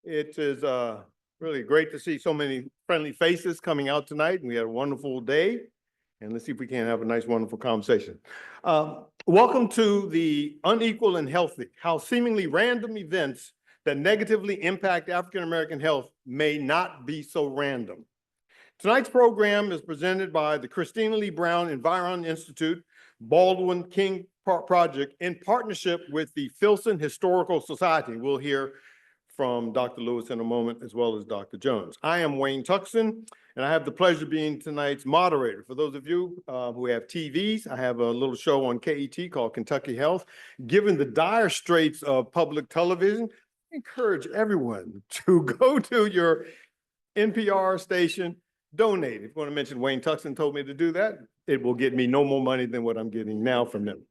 It is really great to see so many friendly faces coming out tonight. We had a wonderful day, and let's see if we can have a nice, wonderful conversation. Welcome to the Unequal and Healthy, how seemingly random events that negatively impact African-American health may not be so random. Tonight's program is presented by the Christina Lee Brown Envirome Institute Baldwin-King project in partnership with the Filson Historical Society. We'll hear from Dr. Lewis in a moment, as well as Dr. Jones. I am Wayne Tuckson, and I have the pleasure of being tonight's moderator. For those of you who have TVs, I have a little show on KET called Kentucky Health. Given the dire straits of public television, I encourage everyone to go to your NPR station, donate. If you want to mention Wayne Tuckson told me to do that, it will get me no more money than what I'm getting now from them.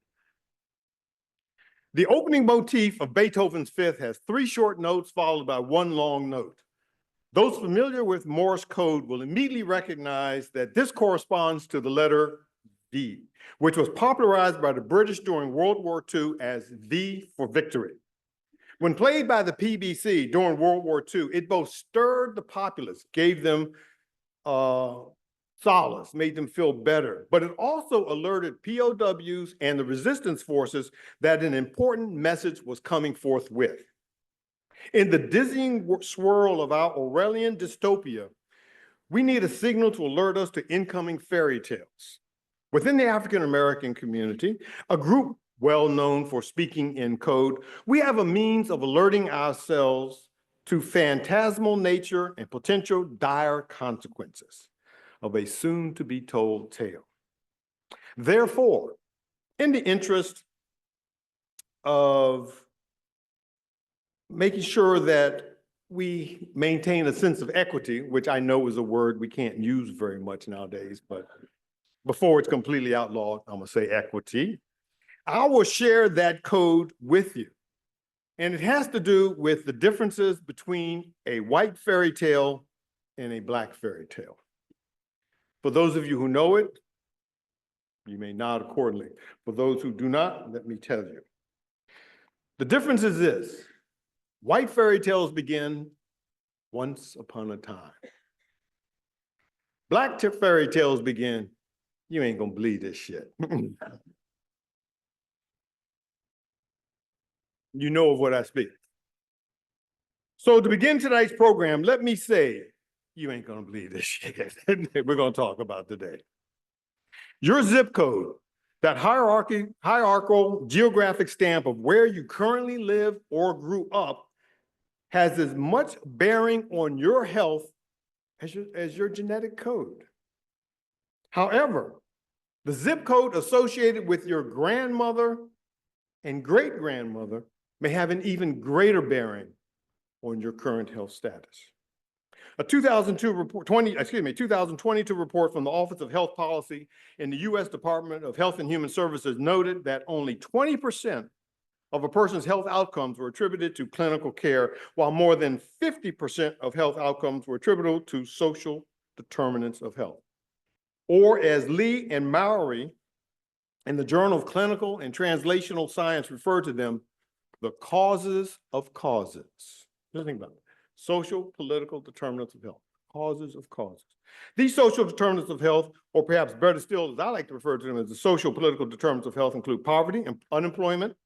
The opening motif of Beethoven's Fifth has 3 short notes followed by 1 long note. Those familiar with Morse code will immediately recognize that this corresponds to the letter V, which was popularized by the British during World War II as V for victory. When played by the PBC during World War II, it both stirred the populace, gave them solace, made them feel better, but it also alerted POWs and the resistance forces that an important message was coming forth with. In the dizzying swirl of our Orwellian dystopia, we need a signal to alert us to incoming fairy tales. Within the African-American community, a group well known for speaking in code, we have a means of alerting ourselves to phantasmal nature and potential dire consequences of a soon-to-be-told tale. Therefore, in the interest of making sure that we maintain a sense of equity, which I know is a word we can't use very much nowadays, but before it's completely outlawed, I'm gonna say equity. I will share that code with you. And it has to do with the differences between a white fairy tale and a black fairy tale. For those of you who know it, you may nod accordingly. For those who do not, let me tell you. The difference is this: white fairy tales begin once upon a time. Black fairy tales begin, you ain't gonna believe this shit. You know of what I speak. So to begin tonight's program, let me say, you ain't gonna believe this shit we're gonna talk about today. Your zip code, that hierarchical geographic stamp of where you currently live or grew up, has as much bearing on your health as your genetic code. However, the zip code associated with your grandmother and great-grandmother may have an even greater bearing on your current health status. A 2022 report from the Office of Health Policy in the U.S. Department of Health and Human Services noted that only 20% of a person's health outcomes were attributed to clinical care, while more than 50% of health outcomes were attributable to social determinants of health. Or as Lee and Mowry in the Journal of Clinical and Translational Science refer to them, the causes of causes. Just think about it. Social, political determinants of health, causes of causes. These social determinants of health, or perhaps better still, as I like to refer to them as the social, political determinants of health, include poverty and unemployment,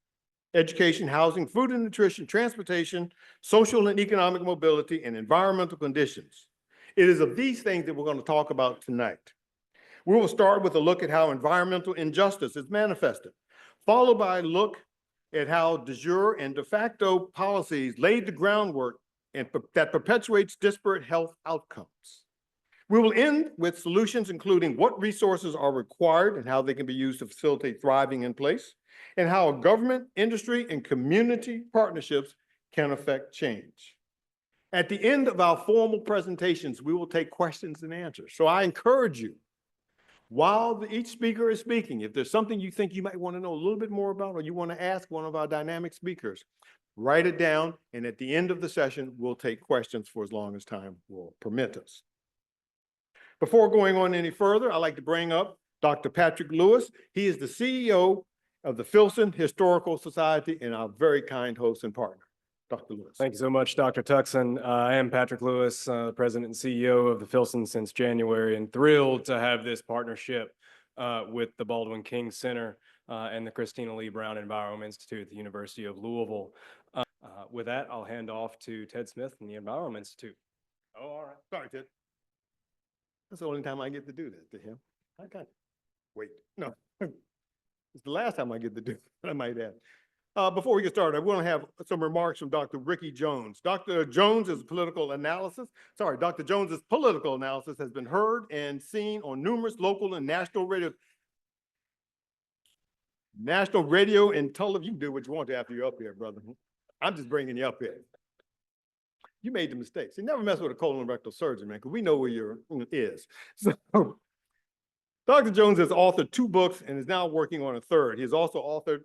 education, housing, food and nutrition, transportation, social and economic mobility, and environmental conditions. It is of these things that we're going to talk about tonight. We will start with a look at how environmental injustice is manifested, followed by a look at how de jure and de facto policies laid the groundwork that perpetuates disparate health outcomes. We will end with solutions including what resources are required and how they can be used to facilitate thriving in place, and how government, industry, and community partnerships can affect change. At the end of our formal presentations, we will take questions and answers. So I encourage you, while each speaker is speaking, if there's something you think you might want to know a little bit more about, or you want to ask one of our dynamic speakers, write it down, and at the end of the session, we'll take questions for as long as time will permit us. Before going on any further, I'd like to bring up Dr. Patrick Lewis. He is the CEO of the Filson Historical Society and our very kind host and partner. Dr. Lewis. Thank you so much, Dr. Tuckson. I am Patrick Lewis, President and CEO of the Filson since January, and thrilled to have this partnership with the Baldwin-King Center and the Christina Lee Brown Envirome Institute at the University of Louisville. With that, I'll hand off to Ted Smith from the Envirome Institute. Oh, all right. Sorry, Ted. That's the only time I get to do that to him. I got wait. No, it's the last time I get to do it, I might add. Before we get started, I want to have some remarks from Dr. Ricky Jones. Dr. Jones's political analysis has been heard and seen on numerous local and national radio and television. You can do what you want to after you're up here, brother. I'm just bringing you up here. You made the mistakes. You never mess with a colon and rectal surgeon, man, because we know where your is. So, Dr. Jones has authored 2 books and is now working on a 3rd. He has also authored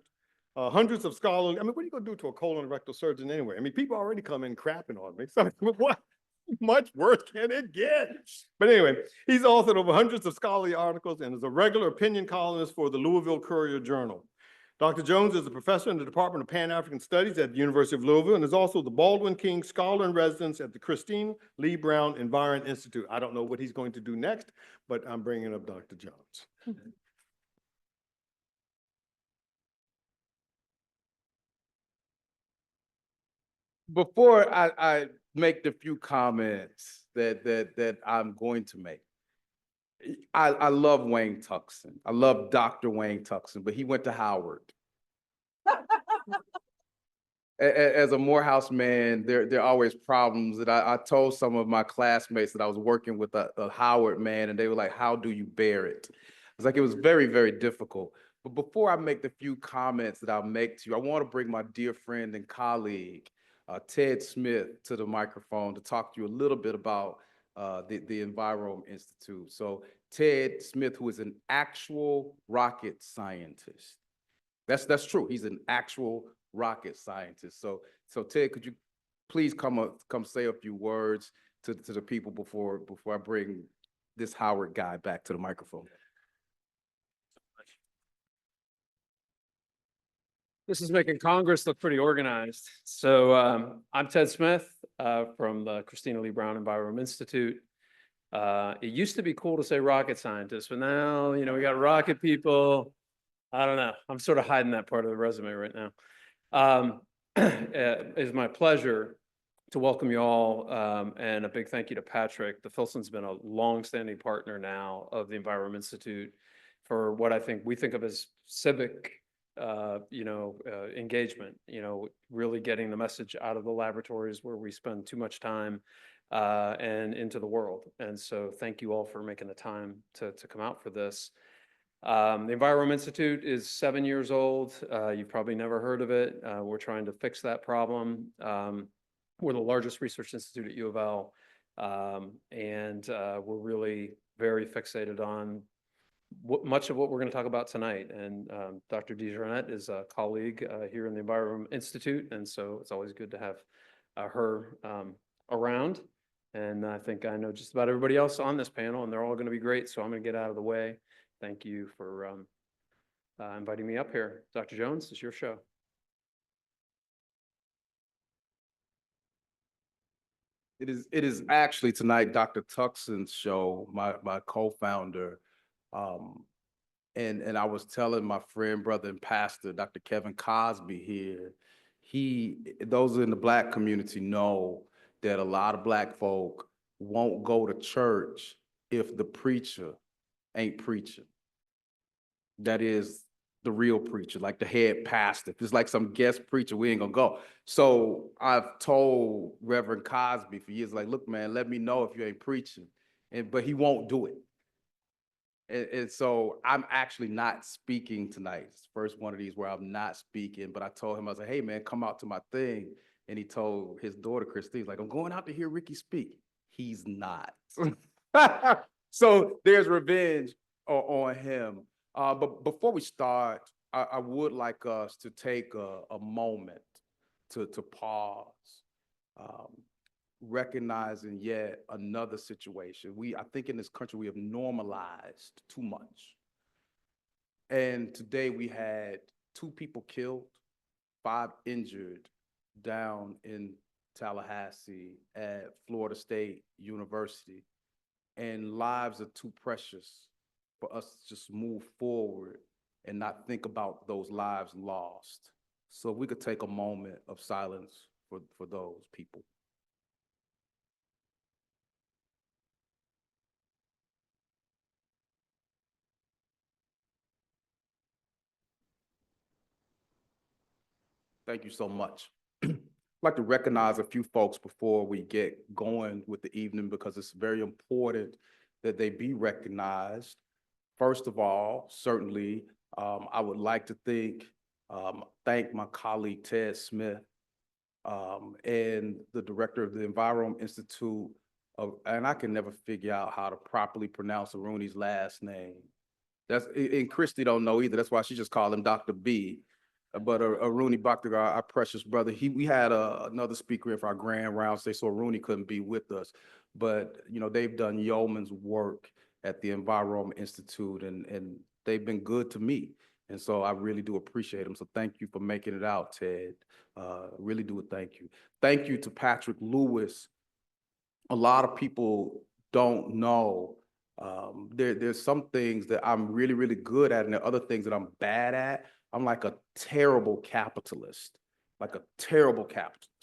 hundreds of scholarly. I mean, what are you going to do to a colon and rectal surgeon anyway? I mean, people already come in crapping on me. So, what much worse can it get? But anyway, he's authored over hundreds of scholarly articles and is a regular opinion columnist for the Louisville Courier-Journal. Dr. Jones is a professor in the Department of Pan-African Studies at the University of Louisville and is also the Baldwin-King Scholar in Residence at the Christina Lee Brown Envirome Institute. I don't know what he's going to do next, but I'm bringing up Dr. Jones. Before I make the few comments that I'm going to make, I love Wayne Tuckson. I love Dr. Wayne Tuckson, but he went to Howard. As a Morehouse man, there are always problems that I told some of my classmates that I was working with a Howard man, and they were like, "How do you bear it?" It's like it was very, very difficult. But before I make the few comments that I'll make to you, I want to bring my dear friend and colleague, Ted Smith, to the microphone to talk to you a little bit about the Envirome Institute. So Ted Smith, who is an actual rocket scientist. That's true. He's an actual rocket scientist. So Ted, could you please come say a few words to the people before I bring this Howard guy back to the microphone? This is making Congress look pretty organized. So I'm Ted Smith from the Christina Lee Brown Envirome Institute. It used to be cool to say rocket scientist, but now, we got rocket people. I don't know. I'm sort of hiding that part of the resume right now. It is my pleasure to welcome you all, and a big thank you to Patrick. The Filson's been a long-standing partner now of the Envirome Institute for what we think of as civic engagement, really getting the message out of the laboratories where we spend too much time and into the world. And so thank you all for making the time to come out for this. The Envirome Institute is 7 years old. You've probably never heard of it. We're trying to fix that problem. We're the largest research institute at U of L, and we're really very fixated on much of what we're going to talk about tonight. And Dr. DeJarnette is a colleague here in the Envirome Institute, and so it's always good to have her around. And I think I know just about everybody else on this panel, and they're all going to be great, so I'm going to get out of the way. Thank you for inviting me up here. Dr. Jones, it's your show. It is actually tonight Dr. Tuckson's show, my co-founder. And I was telling my friend, brother, and pastor, Dr. Kevin Cosby here, those in the Black community know that a lot of Black folk won't go to church if the preacher ain't preaching. That is the real preacher, like the head pastor. If it's like some guest preacher, we ain't gonna go. So I've told Reverend Cosby for years, like, look, man, let me know if you ain't preaching. But he won't do it. And so I'm actually not speaking tonight. It's the first one of these where I'm not speaking, but I told him, I was like, hey man, come out to my thing. And he told his daughter, Christina, like, I'm going out to hear Ricky speak. He's not. So there's revenge on him. But before we start, I would like us to take a moment to pause, recognizing yet another situation. I think in this country, we have normalized too much. And today we had 2 people killed, 5 injured down in Tallahassee at Florida State University. And lives are too precious for us to just move forward and not think about those lives lost. So if we could take a moment of silence for those people. Thank you so much. I'd like to recognize a few folks before we get going with the evening because it's very important that they be recognized. First of all, certainly, I would like to thank my colleague Ted Smith and the director of the Envirome Institute and I can never figure out how to properly pronounce Aruni's last name. And Christy don't know either. That's why she just called him Dr. B. But Aruni Bhaktigar, our precious brother, we had another speaker in for our grand round today, so Aruni couldn't be with us. But, you know, they've done yeoman's work at the Envirome Institute, and they've been good to me. And so I really do appreciate them. So thank you for making it out, Ted. Really do thank you. Thank you to Patrick Lewis. A lot of people don't know. There's some things that I'm really, really good at, and there are other things that I'm bad at. I'm like a terrible capitalist,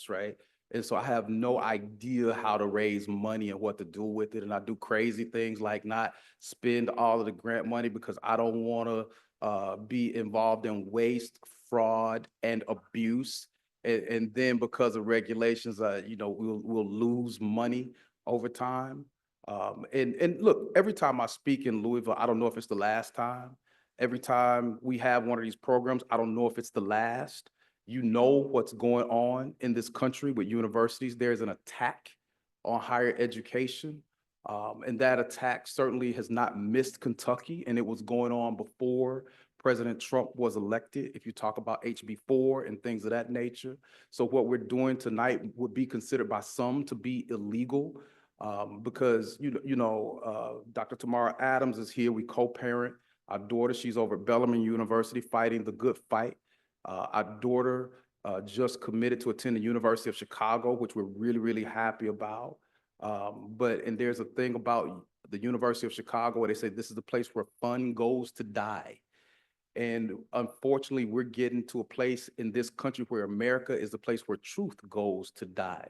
right? And so I have no idea how to raise money and what to do with it. And I do crazy things like not spend all of the grant money because I don't want to be involved in waste, fraud, and abuse. And then because of regulations, you know, we'll lose money over time. And look, every time I speak in Louisville, I don't know if it's the last time. Every time we have one of these programs, I don't know if it's the last. You know what's going on in this country with universities. There's an attack on higher education. And that attack certainly has not missed Kentucky, and it was going on before President Trump was elected, if you talk about HB4 and things of that nature. So what we're doing tonight would be considered by some to be illegal because, Dr. Tamara Adams is here. We co-parent our daughter. She's over at Bellarmine University fighting the good fight. Our daughter just committed to attend the University of Chicago, which we're really, really happy about. And there's a thing about the University of Chicago where they say this is the place where fun goes to die. And unfortunately, we're getting to a place in this country where America is the place where truth goes to die.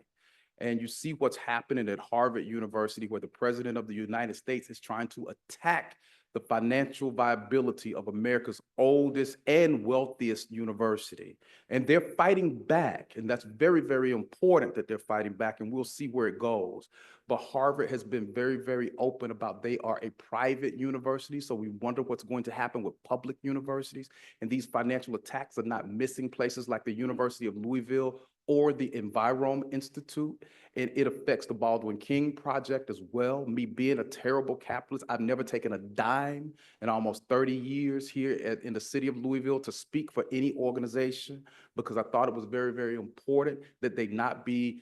And you see what's happening at Harvard University, where the president of the United States is trying to attack the financial viability of America's oldest and wealthiest university. And they're fighting back. And that's very, very important that they're fighting back. And we'll see where it goes. But Harvard has been very, very open about they are a private university. So we wonder what's going to happen with public universities. And these financial attacks are not missing places like the University of Louisville or the Envirome Institute. And it affects the Baldwin-King project as well. Me being a terrible capitalist, I've never taken a dime in almost 30 years here in the city of Louisville to speak for any organization because I thought it was very, very important that they not be,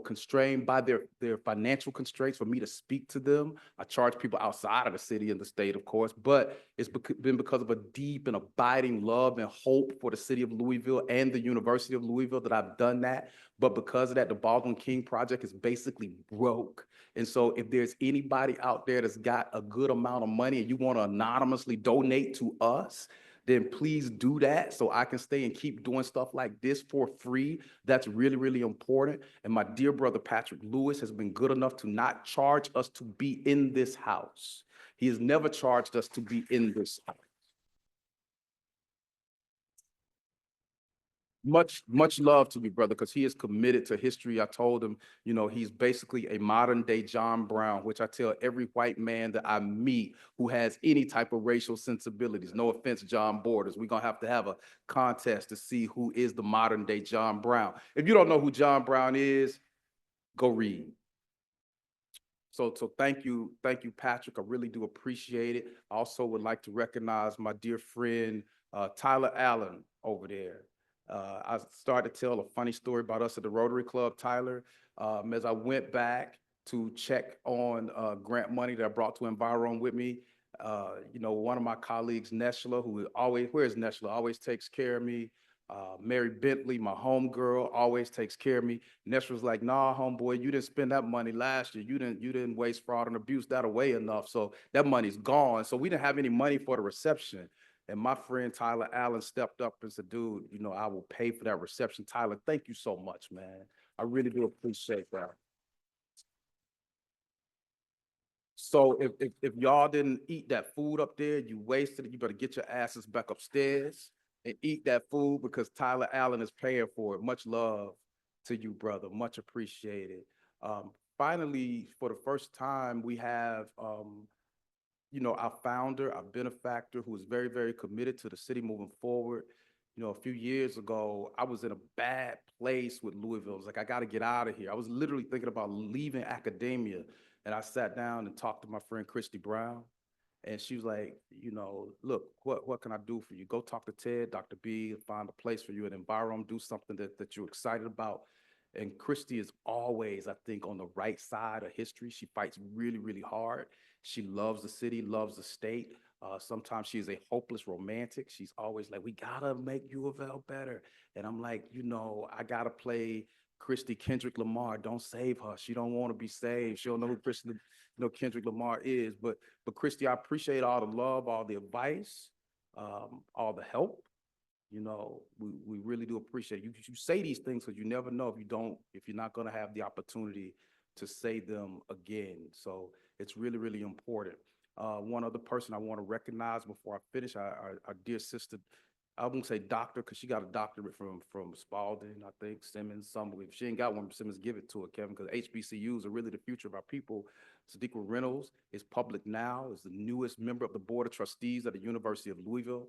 constrained by their financial constraints for me to speak to them. I charge people outside of the city and the state, of course, but it's been because of a deep and abiding love and hope for the city of Louisville and the University of Louisville that I've done that. But because of that, the Baldwin-King project is basically broke. And so if there's anybody out there that's got a good amount of money and you want to anonymously donate to us, then please do that so I can stay and keep doing stuff like this for free. That's really, really important. And my dear brother, Patrick Lewis, has been good enough to not charge us to be in this house. He has never charged us to be in this house. Much love to me, brother, because he is committed to history. I told him, he's basically a modern day John Brown, which I tell every white man that I meet who has any type of racial sensibilities. No offense, John Borders. We're going to have a contest to see who is the modern day John Brown. If you don't know who John Brown is, go read. So thank you, Patrick. I really do appreciate it. I also would like to recognize my dear friend, Tyler Allen over there. I started to tell a funny story about us at the Rotary Club, Tyler. As I went back to check on grant money that I brought to Envirome with me, one of my colleagues, Neshla, where's Neshla? Always takes care of me. Mary Bentley, my homegirl, always takes care of me. Nestor was like, nah, homeboy, you didn't spend that money last year. You didn't waste fraud and abuse that away enough. So that money's gone. So we didn't have any money for the reception. And my friend Tyler Allen stepped up and said, dude, you know, I will pay for that reception. Tyler, thank you so much, man. I really do appreciate that. So if y'all didn't eat that food up there, you wasted it, you better get your asses back upstairs and eat that food because Tyler Allen is paying for it. Much love to you, brother. Much appreciated. Finally, for the first time, we have you know, our founder, our benefactor, who is very, very committed to the city moving forward. You know, a few years ago, I was in a bad place with Louisville. It was like, I got to get out of here. I was literally thinking about leaving academia. And I sat down and talked to my friend Christy Brown. And she was like, you know, look, what can I do for you? Go talk to Ted, Dr. B, find a place for you at Envirome, do something that you're excited about. And Christy is always, I think, on the right side of history. She fights really, really hard. She loves the city, loves the state. Sometimes she is a hopeless romantic. She's always like, we gotta make U of L better. And I'm like, you know, I gotta play Christy Kendrick Lamar. Don't save her. She don't want to be saved. She don't know who Christy, you know, Kendrick Lamar is. But Christy, I appreciate all the love, all the advice, all the help. You know, we really do appreciate it. You say these things because you never know if you're not going to have the opportunity to say them again. So it's really, really important. One other person I want to recognize before I finish, our dear sister, I won't say doctor because she got a doctorate from Spalding, I think, Simmons, somewhere. If she ain't got one, Simmons, give it to her, Kevin, because HBCUs are really the future of our people. Sadiqa Reynolds is public now, is the newest member of the Board of Trustees at the University of Louisville.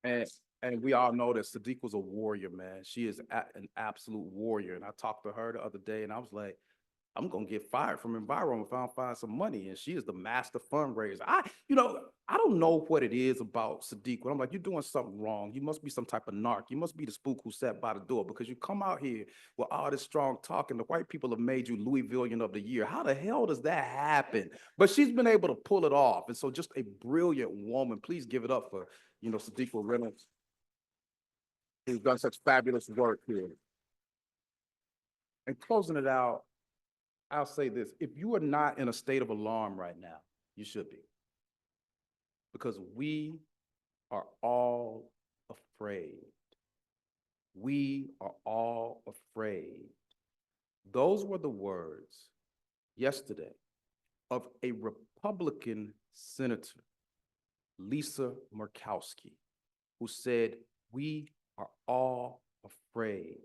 And we all know that Sadiq was a warrior, man. She is an absolute warrior. And I talked to her the other day and I was like, I'm gonna get fired from Envirome if I don't find some money. And she is the master fundraiser. You know, I don't know what it is about Sadiq, but I'm like, you're doing something wrong. You must be some type of narc. You must be the spook who sat by the door because you come out here with all this strong talk and the white people have made you Louisvillian of the year. How the hell does that happen? But she's been able to pull it off. And so just a brilliant woman. Please give it up for, you know, Sadiq Reynolds, who's done such fabulous work here. And closing it out, I'll say this, if you are not in a state of alarm right now, you should be. Because we are all afraid. We are all afraid. Those were the words yesterday of a Republican senator, Lisa Murkowski, who said, we are all afraid.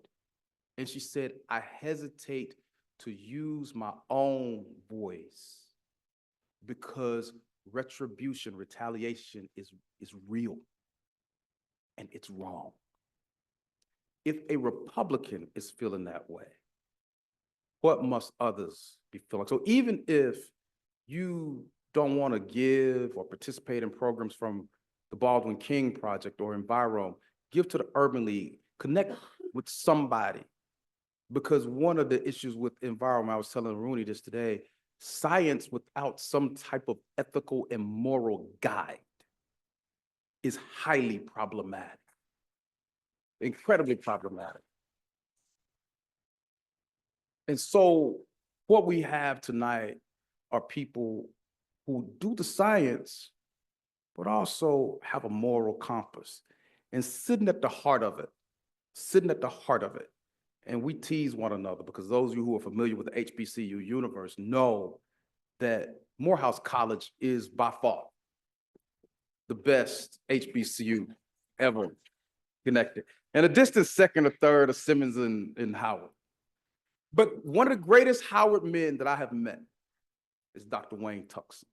And she said, I hesitate to use my own voice because retribution, retaliation is real and it's wrong. If a Republican is feeling that way, what must others be feeling? So even if you don't want to give or participate in programs from the Baldwin-King Project or Envirome, give to the Urban League, connect with somebody. Because one of the issues with Envirome, I was telling Rooney this today, science without some type of ethical and moral guide is highly problematic, incredibly problematic. And so what we have tonight are people who do the science, but also have a moral compass and sitting at the heart of it, And we tease one another because those of you who are familiar with the HBCU universe know that Morehouse College is by far the best HBCU ever connected. And a distant second or third are Simmons and Howard. But one of the greatest Howard men that I have met is Dr. Wayne Tuckson.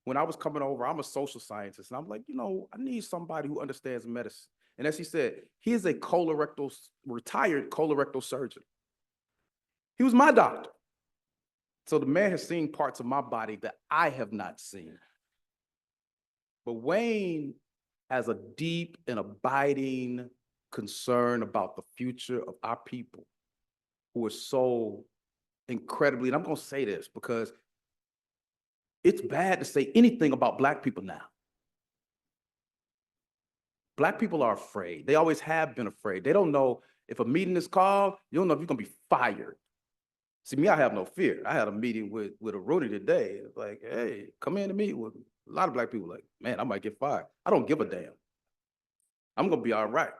When I was coming over, I'm a social scientist, and I'm like, you know, I need somebody who understands medicine. And as he said, he is a retired colorectal surgeon. He was my doctor. So the man has seen parts of my body that I have not seen. But Wayne has a deep and abiding concern about the future of our people who are so incredibly, and I'm going to say this because It's bad to say anything about Black people now. Black people are afraid. They always have been afraid. They don't know if a meeting is called, you don't know if you're gonna be fired. See, me, I have no fear. I had a meeting with a Rooney today. It's like, hey, come in to meet with me. A lot of Black people like, man, I might get fired. I don't give a damn. I'm gonna be all right.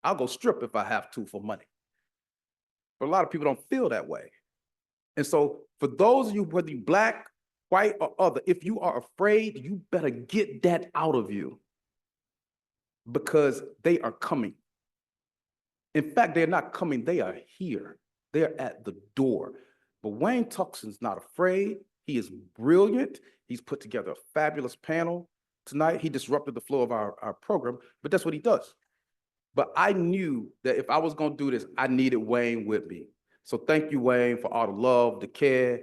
I'll go strip if I have to for money. But a lot of people don't feel that way. And so for those of you, whether you Black, white, or other, if you are afraid, you better get that out of you, because they are coming. In fact, they're not coming, they are here. They're at the door. But Wayne Tuckson's not afraid. He is brilliant. He's put together a fabulous panel tonight. He disrupted the flow of our program, but that's what he does. But I knew that if I was gonna do this, I needed Wayne with me. So thank you, Wayne, for all the love, the care.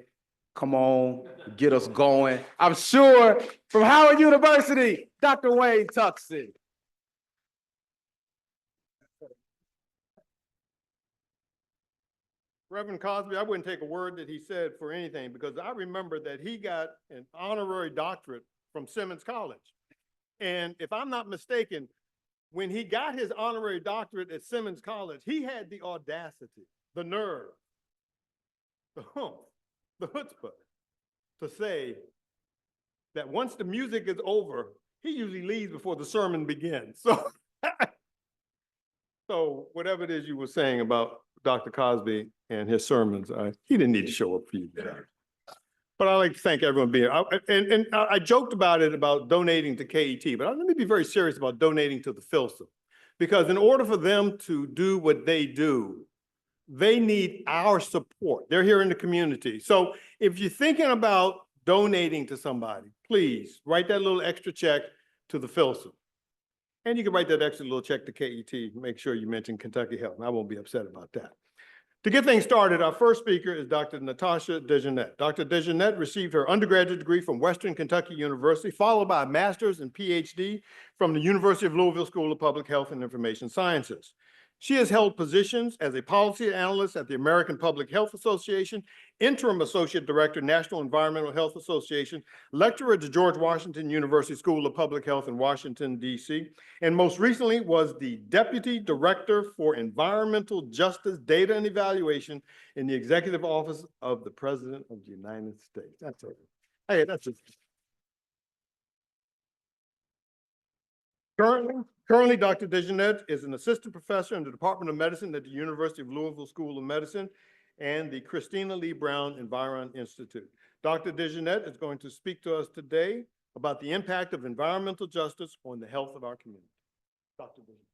Come on, get us going. I'm sure from Howard University, Dr. Wayne Tuckson. Reverend Cosby, I wouldn't take a word that he said for anything, because I remember that he got an honorary doctorate from Simmons College. And if I'm not mistaken, when he got his honorary doctorate at Simmons College, he had the audacity, the nerve, the hump, the chutzpah to say that once the music is over, he usually leaves before the sermon begins. So whatever it is you were saying about Dr. Cosby and his sermons, he didn't need to show up for you today. But I'd like to thank everyone being here. I joked about it, about donating to KET, but let me be very serious about donating to the Filson. Because in order for them to do what they do, they need our support. They're here in the community. So if you're thinking about donating to somebody, please write that little extra check to the Filson. And you can write that extra little check to KET. Make sure you mention Kentucky Health, and I won't be upset about that. To get things started, our first speaker is Dr. Natasha DeJeanette. Dr. DeJeanette received her undergraduate degree from Western Kentucky University, followed by a master's and Ph.D. from the University of Louisville School of Public Health and Information Sciences. She has held positions as a policy analyst at the American Public Health Association, interim associate director, National Environmental Health Association, lecturer at the George Washington University School of Public Health in Washington, D.C., and most recently was the deputy director for environmental justice, data, and evaluation in the executive office of the President of the United States. That's it. Hey, that's it. Currently, Dr. DeJeanette is an assistant professor in the Department of Medicine at the University of Louisville School of Medicine and the Christina Lee Brown Envirome Institute. Dr. DeJeanette is going to speak to us today about the impact of environmental justice on the health of our community. Dr. DeJeanette.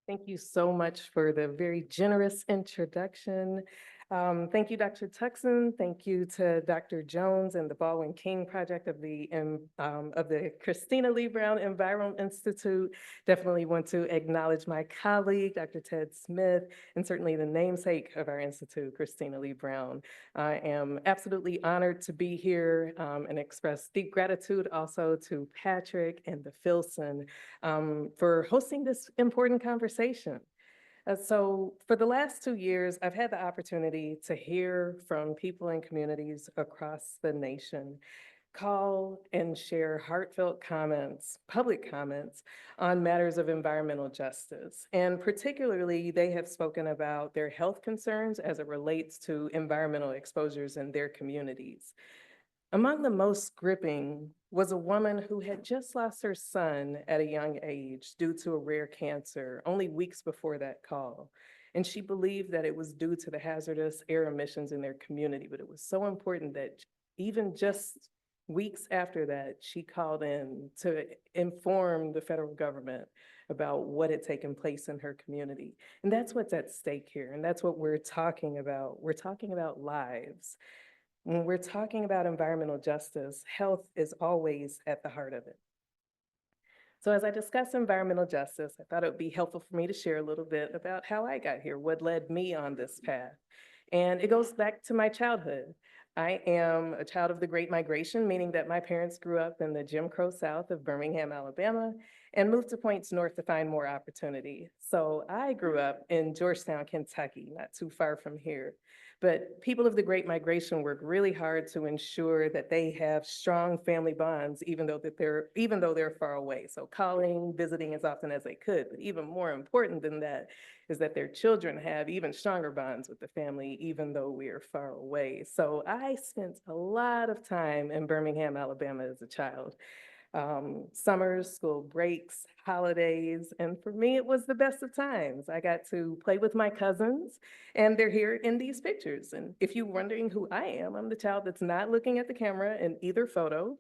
Thank you so much for the very generous introduction. Thank you, Dr. Tuckson. Thank you to Dr. Jones and the Baldwin-King project of the Christina Lee Brown Envirome Institute. Definitely want to acknowledge my colleague, Dr. Ted Smith, and certainly the namesake of our institute, Christina Lee Brown. I am absolutely honored to be here and express deep gratitude also to Patrick and the Filson for hosting this important conversation. So for the last 2 years, I've had the opportunity to hear from people in communities across the nation call and share heartfelt comments, public comments on matters of environmental justice. And particularly, they have spoken about their health concerns as it relates to environmental exposures in their communities. Among the most gripping was a woman who had just lost her son at a young age due to a rare cancer only weeks before that call. And she believed that it was due to the hazardous air emissions in their community, but it was so important that even just weeks after that, she called in to inform the federal government about what had taken place in her community. And that's what's at stake here. And that's what we're talking about. We're talking about lives. When we're talking about environmental justice, health is always at the heart of it. So as I discuss environmental justice, I thought it would be helpful for me to share a little bit about how I got here, what led me on this path. And it goes back to my childhood. I am a child of the Great Migration, meaning that my parents grew up in the Jim Crow South of Birmingham, Alabama, and moved to points north to find more opportunity. So I grew up in Georgetown, Kentucky, not too far from here. But people of the Great Migration work really hard to ensure that they have strong family bonds, even though they're far away. So calling, visiting as often as they could. But even more important than that is that their children have even stronger bonds with the family, even though we are far away. So I spent a lot of time in Birmingham, Alabama as a child. Summers, school breaks, holidays, and for me, it was the best of times. I got to play with my cousins, and they're here in these pictures. And if you're wondering who I am, I'm the child that's not looking at the camera in either photo.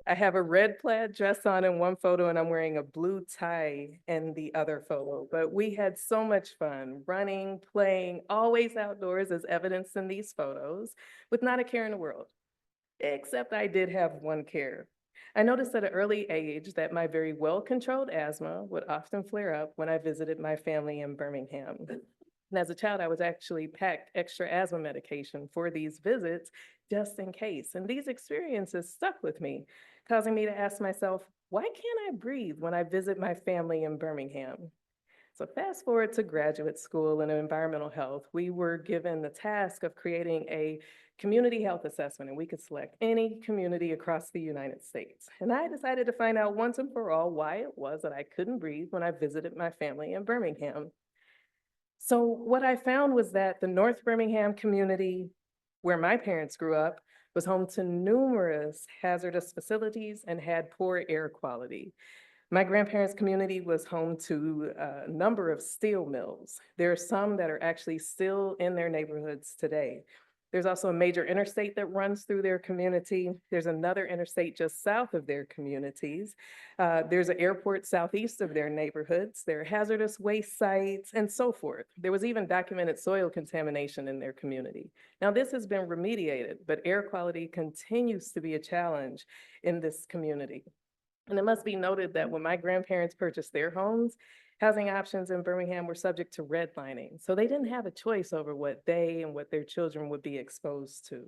I have a red plaid dress on in one photo, and I'm wearing a blue tie in the other photo. But we had so much fun running, playing, always outdoors as evidenced in these photos, with not a care in the world. Except I did have one care. I noticed at an early age that my very well-controlled asthma would often flare up when I visited my family in Birmingham. And as a child, I was actually packed extra asthma medication for these visits just in case. And these experiences stuck with me, causing me to ask myself, why can't I breathe when I visit my family in Birmingham? So fast forward to graduate school in environmental health, we were given the task of creating a community health assessment, and we could select any community across the United States. And I decided to find out once and for all why it was that I couldn't breathe when I visited my family in Birmingham. So what I found was that the North Birmingham community, where my parents grew up, was home to numerous hazardous facilities and had poor air quality. My grandparents' community was home to a number of steel mills. There are some that are actually still in their neighborhoods today. There's also a major interstate that runs through their community. There's another interstate just south of their communities. There's an airport southeast of their neighborhoods. There are hazardous waste sites and so forth. There was even documented soil contamination in their community. Now, this has been remediated, but air quality continues to be a challenge in this community. And it must be noted that when my grandparents purchased their homes, housing options in Birmingham were subject to redlining. So they didn't have a choice over what they and what their children would be exposed to.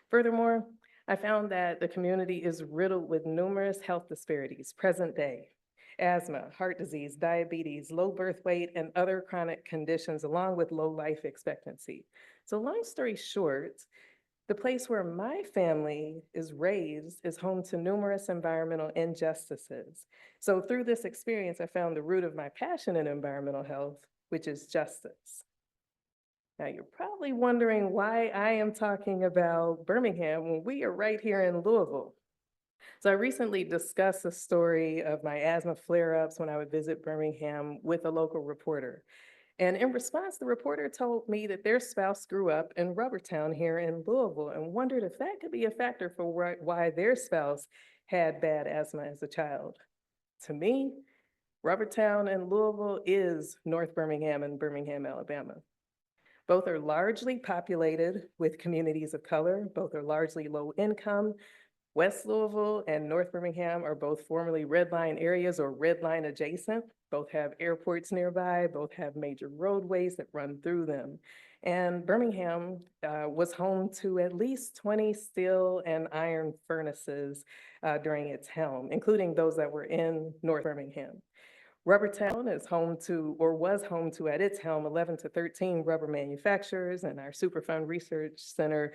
Furthermore, I found that the community is riddled with numerous health disparities present day. Asthma, heart disease, diabetes, low birth weight, and other chronic conditions, along with low life expectancy. So long story short, the place where my family is raised is home to numerous environmental injustices. So through this experience, I found the root of my passion in environmental health, which is justice. Now, you're probably wondering why I am talking about Birmingham when we are right here in Louisville. So I recently discussed the story of my asthma flare-ups when I would visit Birmingham with a local reporter. And in response, the reporter told me that their spouse grew up in Rubbertown here in Louisville and wondered if that could be a factor for why their spouse had bad asthma as a child. To me, Rubbertown and Louisville is North Birmingham and Birmingham, Alabama. Both are largely populated with communities of color. Both are largely low income. West Louisville and North Birmingham are both formerly red line areas or red line adjacent. Both have airports nearby, both have major roadways that run through them. And Birmingham was home to at least 20 steel and iron furnaces during its helm, including those that were in North Birmingham. Rubbertown is home to, or was home to at its helm, 11 to 13 rubber manufacturers, and our Superfund Research Center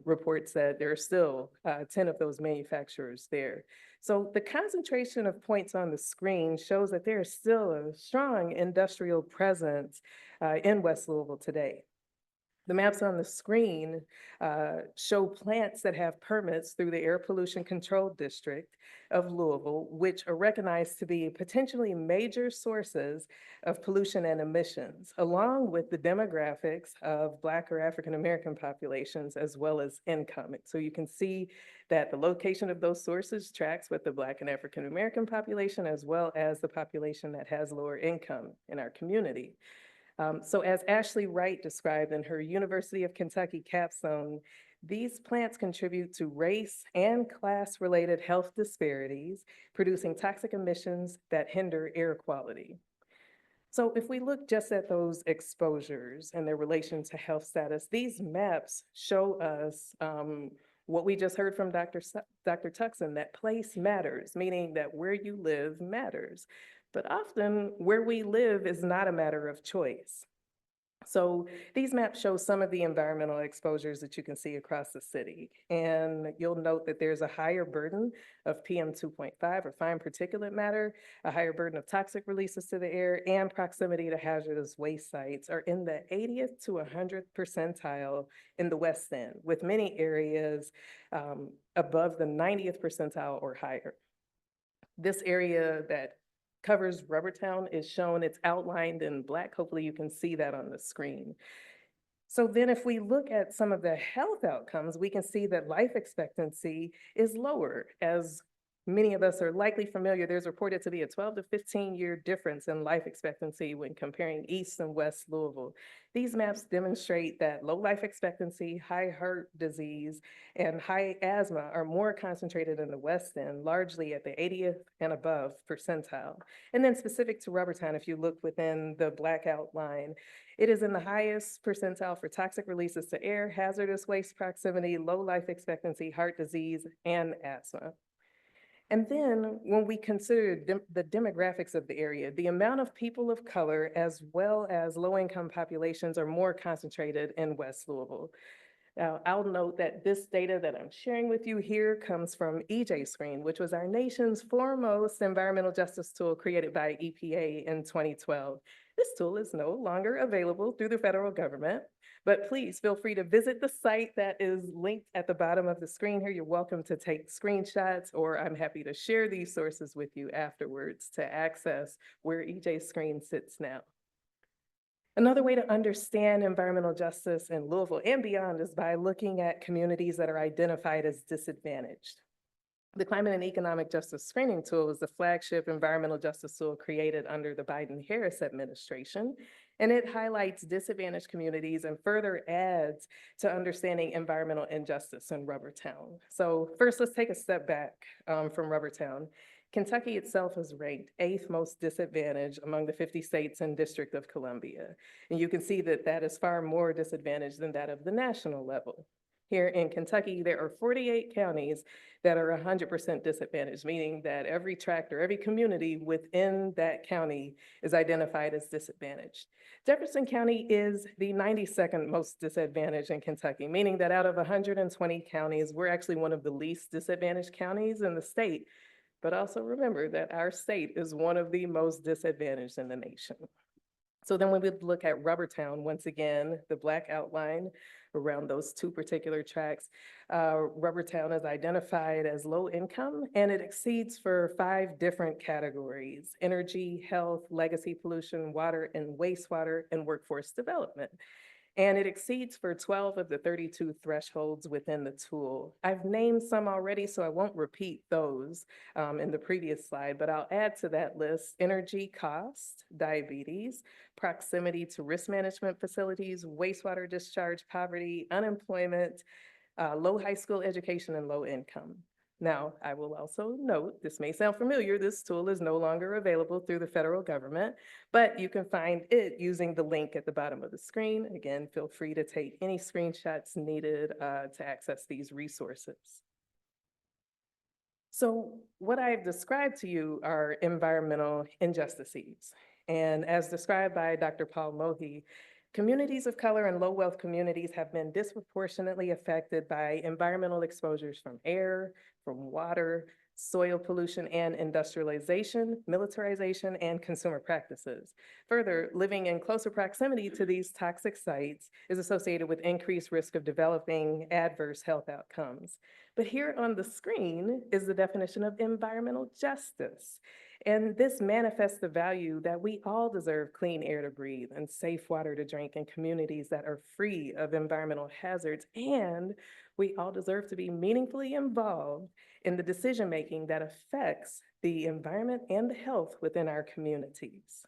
reports that there are still 10 of those manufacturers there. So the concentration of points on the screen shows that there is still a strong industrial presence in West Louisville today. The maps on the screen show plants that have permits through the Air Pollution Control District of Louisville, which are recognized to be potentially major sources of pollution and emissions, along with the demographics of Black or African American populations, as well as income. So you can see that the location of those sources tracks with the Black and African American population, as well as the population that has lower income in our community. So as Ashley Wright described in her University of Kentucky capstone, these plants contribute to race and class-related health disparities, producing toxic emissions that hinder air quality. So if we look just at those exposures and their relation to health status, these maps show us what we just heard from Dr. Tuckson, that place matters, meaning that where you live matters. But often where we live is not a matter of choice. So these maps show some of the environmental exposures that you can see across the city. And you'll note that there's a higher burden of PM 2.5 or fine particulate matter, a higher burden of toxic releases to the air, and proximity to hazardous waste sites are in the 80th to 100th percentile in the West End, with many areas above the 90th percentile or higher. This area that covers Rubbertown is shown, it's outlined in Black. Hopefully you can see that on the screen. So then if we look at some of the health outcomes, we can see that life expectancy is lower. As many of us are likely familiar, there's reported to be a 12 to 15-year difference in life expectancy when comparing East and West Louisville. These maps demonstrate that low life expectancy, high heart disease, and high asthma are more concentrated in the West End, largely at the 80th and above percentile. And then specific to Rubbertown, if you look within the Black outline, it is in the highest percentile for toxic releases to air, hazardous waste proximity, low life expectancy, heart disease, and asthma. And then when we consider the demographics of the area, the amount of people of color as well as low-income populations are more concentrated in West Louisville. Now, I'll note that this data that I'm sharing with you here comes from EJ Screen, which was our nation's foremost environmental justice tool created by EPA in 2012. This tool is no longer available through the federal government, but please feel free to visit the site that is linked at the bottom of the screen here. You're welcome to take screenshots, or I'm happy to share these sources with you afterwards to access where EJ Screen sits now. Another way to understand environmental justice in Louisville and beyond is by looking at communities that are identified as disadvantaged. The Climate and Economic Justice Screening Tool is the flagship environmental justice tool created under the Biden-Harris administration, and it highlights disadvantaged communities and further adds to understanding environmental injustice in Rubbertown. So first, let's take a step back from Rubbertown. Kentucky itself is ranked 8th most disadvantaged among the 50 states and District of Columbia. And you can see that that is far more disadvantaged than that of the national level. Here in Kentucky, there are 48 counties that are 100% disadvantaged, meaning that every tract or every community within that county is identified as disadvantaged. Jefferson County is the 92nd most disadvantaged in Kentucky, meaning that out of 120 counties, we're actually one of the least disadvantaged counties in the state. But also remember that our state is one of the most disadvantaged in the nation. So then when we look at Rubbertown, once again, the Black outline around those two particular tracks, Rubbertown is identified as low income, and it exceeds for 5 different categories: energy, health, legacy pollution, water and wastewater, and workforce development. And it exceeds for 12 of the 32 thresholds within the tool. I've named some already, so I won't repeat those in the previous slide, but I'll add to that list energy cost, diabetes, proximity to risk management facilities, wastewater discharge, poverty, unemployment, low high school education, and low income. Now, I will also note, this may sound familiar, this tool is no longer available through the federal government, but you can find it using the link at the bottom of the screen. Again, feel free to take any screenshots needed to access these resources. So what I've described to you are environmental injustices. And as described by Dr. Paul Mohi, communities of color and low-wealth communities have been disproportionately affected by environmental exposures from air, from water, soil pollution and industrialization, militarization, and consumer practices. Further, living in closer proximity to these toxic sites is associated with increased risk of developing adverse health outcomes. But here on the screen is the definition of environmental justice. And this manifests the value that we all deserve clean air to breathe and safe water to drink in communities that are free of environmental hazards. And we all deserve to be meaningfully involved in the decision-making that affects the environment and the health within our communities.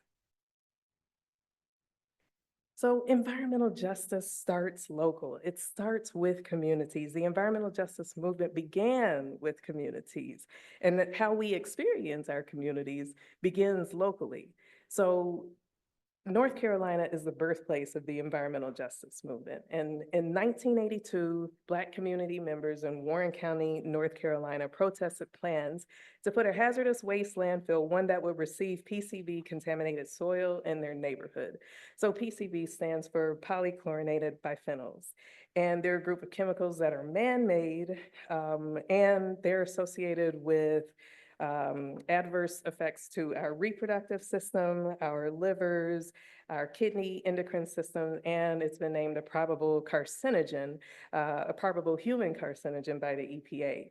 So environmental justice starts local. It starts with communities. The environmental justice movement began with communities, and that how we experience our communities begins locally. So North Carolina is the birthplace of the environmental justice movement. And in 1982, Black community members in Warren County, North Carolina, protested plans to put a hazardous waste landfill, one that would receive PCB contaminated soil, in their neighborhood. So PCB stands for polychlorinated biphenyls. And they're a group of chemicals that are man-made, and they're associated with adverse effects to our reproductive system, our livers, our kidney endocrine system, and it's been named a probable carcinogen, a probable human carcinogen by the EPA.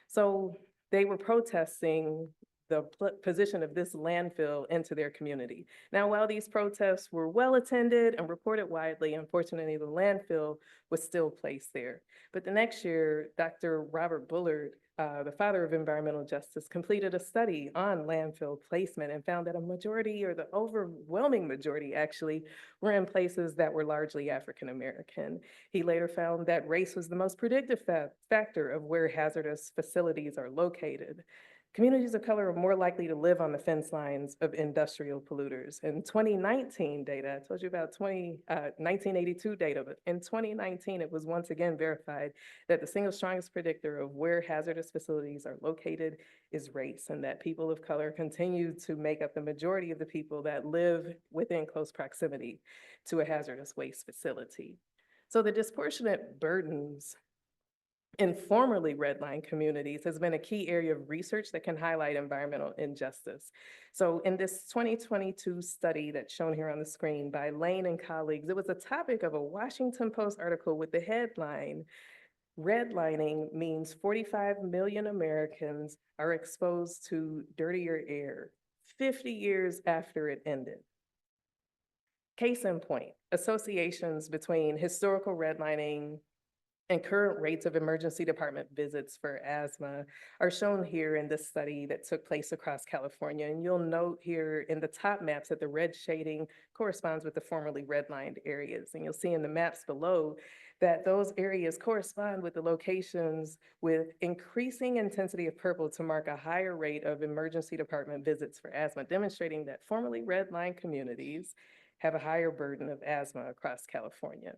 So they were protesting the position of this landfill into their community. Now, while these protests were well attended and reported widely, unfortunately, the landfill was still placed there. But the next year, Dr. Robert Bullard, the father of environmental justice, completed a study on landfill placement and found that a majority, or the overwhelming majority actually, were in places that were largely African American. He later found that race was the most predictive factor of where hazardous facilities are located. Communities of color are more likely to live on the fence lines of industrial polluters. In 2019 data, I told you about 1982 data, but in 2019, it was once again verified that the single strongest predictor of where hazardous facilities are located is race, and that people of color continue to make up the majority of the people that live within close proximity to a hazardous waste facility. So the disproportionate burdens in formerly redlined communities has been a key area of research that can highlight environmental injustice. So in this 2022 study that's shown here on the screen by Lane and colleagues, it was a topic of a Washington Post article with the headline, "Redlining means 45 million Americans are exposed to dirtier air 50 years after it ended." Case in point, associations between historical redlining and current rates of emergency department visits for asthma are shown here in this study that took place across California. And you'll note here in the top maps that the red shading corresponds with the formerly redlined areas. And you'll see in the maps below that those areas correspond with the locations with increasing intensity of purple to mark a higher rate of emergency department visits for asthma, demonstrating that formerly redlined communities have a higher burden of asthma across California.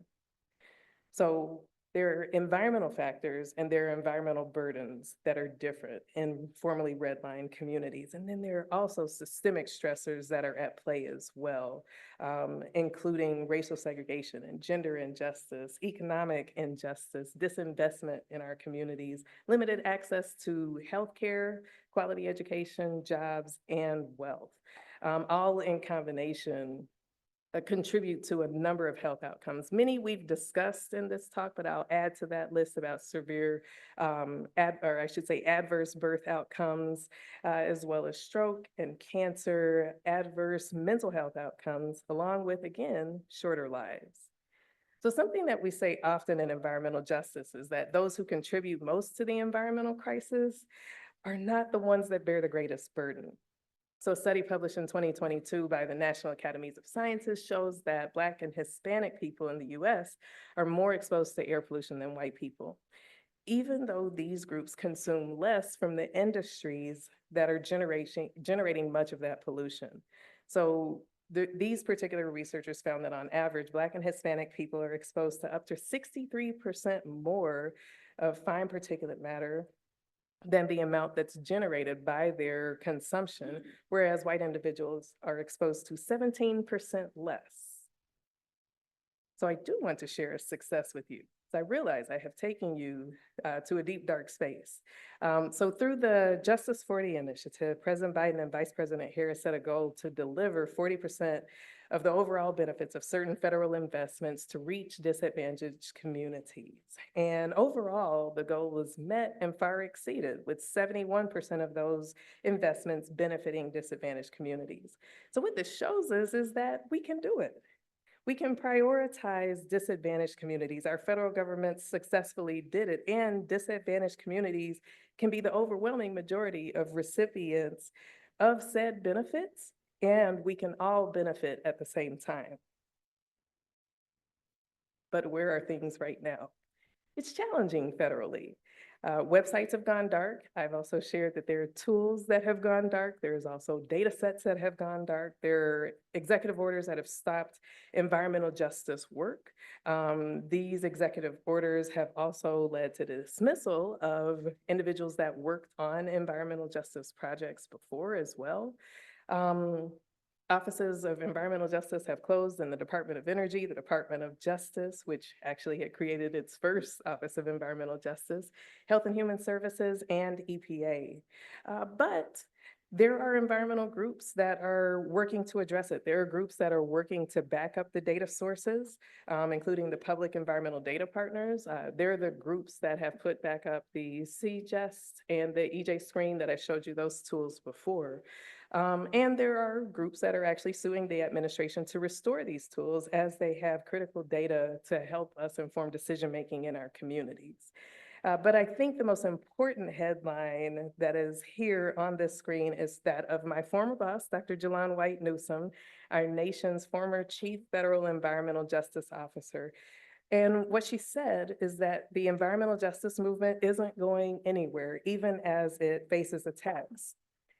So there are environmental factors and there are environmental burdens that are different in formerly redlined communities. And then there are also systemic stressors that are at play as well, including racial segregation and gender injustice, economic injustice, disinvestment in our communities, limited access to healthcare, quality education, jobs, and wealth, all in combination contribute to a number of health outcomes. Many we've discussed in this talk, but I'll add to that list about severe, adverse birth outcomes, as well as stroke and cancer, adverse mental health outcomes, along with, again, shorter lives. So something that we say often in environmental justice is that those who contribute most to the environmental crisis are not the ones that bear the greatest burden. So a study published in 2022 by the National Academies of Sciences shows that Black and Hispanic people in the US are more exposed to air pollution than white people, even though these groups consume less from the industries that are generating much of that pollution. So these particular researchers found that on average, Black and Hispanic people are exposed to up to 63% more of fine particulate matter than the amount that's generated by their consumption, whereas white individuals are exposed to 17% less. So I do want to share a success with you. So I realize I have taken you to a deep, dark space. So through the Justice 40 initiative, President Biden and Vice President Harris set a goal to deliver 40% of the overall benefits of certain federal investments to reach disadvantaged communities. And overall, the goal was met and far exceeded, with 71% of those investments benefiting disadvantaged communities. So what this shows us is that we can do it. We can prioritize disadvantaged communities. Our federal government successfully did it, and disadvantaged communities can be the overwhelming majority of recipients of said benefits, and we can all benefit at the same time. But where are things right now? It's challenging federally. Websites have gone dark. I've also shared that there are tools that have gone dark. There's also data sets that have gone dark. There are executive orders that have stopped environmental justice work. These executive orders have also led to the dismissal of individuals that worked on environmental justice projects before as well. Offices of environmental justice have closed in the Department of Energy, the Department of Justice, which actually had created its first Office of Environmental Justice, Health and Human Services, and EPA. But there are environmental groups that are working to address it. There are groups that are working to back up the data sources, including the Public Environmental Data Partners. They're the groups that have put back up the CGEST and the EJ Screen that I showed you those tools before. And there are groups that are actually suing the administration to restore these tools as they have critical data to help us inform decision-making in our communities. But I think the most important headline that is here on this screen is that of my former boss, Dr. Jelon White Newsom, our nation's former Chief Federal Environmental Justice Officer. And what she said is that the environmental justice movement isn't going anywhere, even as it faces attacks.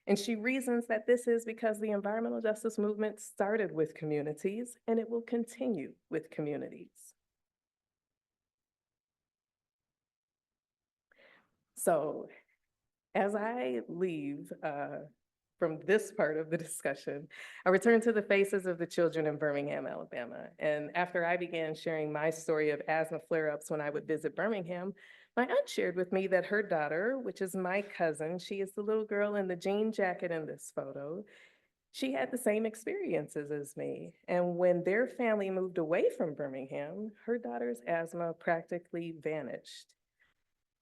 And she reasons that this is because the environmental justice movement started with communities and it will continue with communities. So as I leave from this part of the discussion, I return to the faces of the children in Birmingham, Alabama. And after I began sharing my story of asthma flare-ups when I would visit Birmingham, my aunt shared with me that her daughter, which is my cousin, she is the little girl in the jean jacket in this photo, she had the same experiences as me. And when their family moved away from Birmingham, her daughter's asthma practically vanished.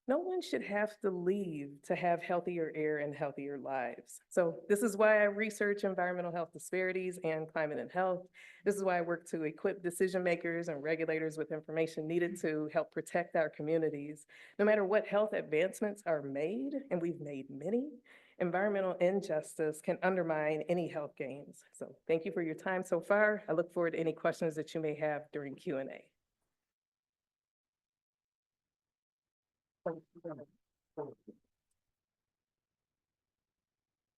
No one should have to leave to have healthier air and healthier lives. So this is why I research environmental health disparities and climate and health. This is why I work to equip decision makers and regulators with information needed to help protect our communities. No matter what health advancements are made, and we've made many, environmental injustice can undermine any health gains. So thank you for your time so far. I look forward to any questions that you may have during Q&A.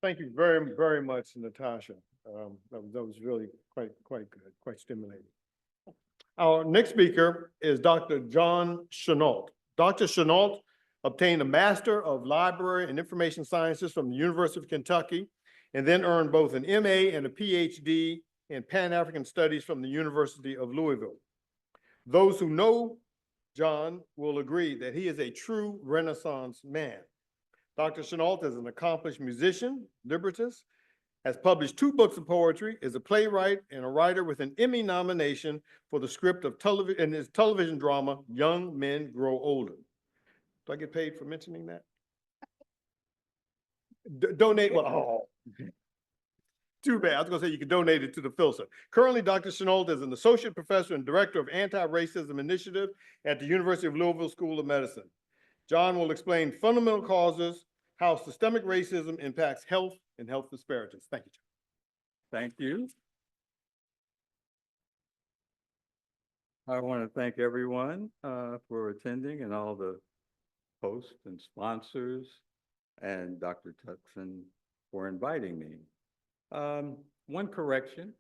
Thank you very, very much, Natasha. That was really quite good, quite stimulating. Our next speaker is Dr. John Chenault. Dr. Chenault obtained a Master of Library and Information Sciences from the University of Kentucky, and then earned both an MA and a Ph.D. in Pan-African Studies from the University of Louisville. Those who know John will agree that he is a true Renaissance man. Dr. Chenault is an accomplished musician, librettist, has published 2 books of poetry, is a playwright and a writer with an Emmy nomination for the script of his television drama, Young Men Grow Older. Do I get paid for mentioning that? Donate, well, oh. Too bad. I was going to say you can donate it to the Filson. Currently, Dr. Chenault is an associate professor and director of anti-racism initiative at the University of Louisville School of Medicine. John will explain fundamental causes, how systemic racism impacts health and health disparities. Thank you, John. Thank you. I want to thank everyone for attending and all the hosts and sponsors and Dr. Tuckson for inviting me. One correction,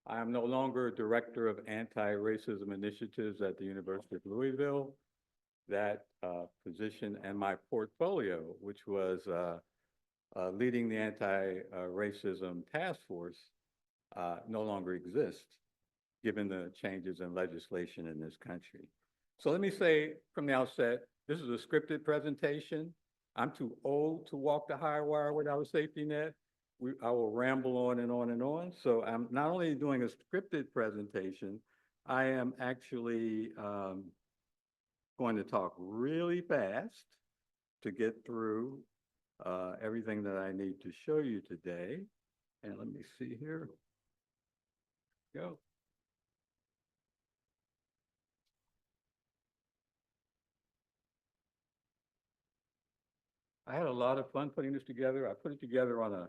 I am no longer Director of Anti-Racism Initiatives at the University of Louisville. That position and my portfolio, which was leading the anti-racism task force, no longer exists, given the changes in legislation in this country. So let me say from the outset, this is a scripted presentation. I'm too old to walk the high wire without a safety net. I will ramble on and on and on. So I'm not only doing a scripted presentation, I am actually going to talk really fast to get through everything that I need to show you today. And let me see here. Go. I had a lot of fun putting this together. I put it together on a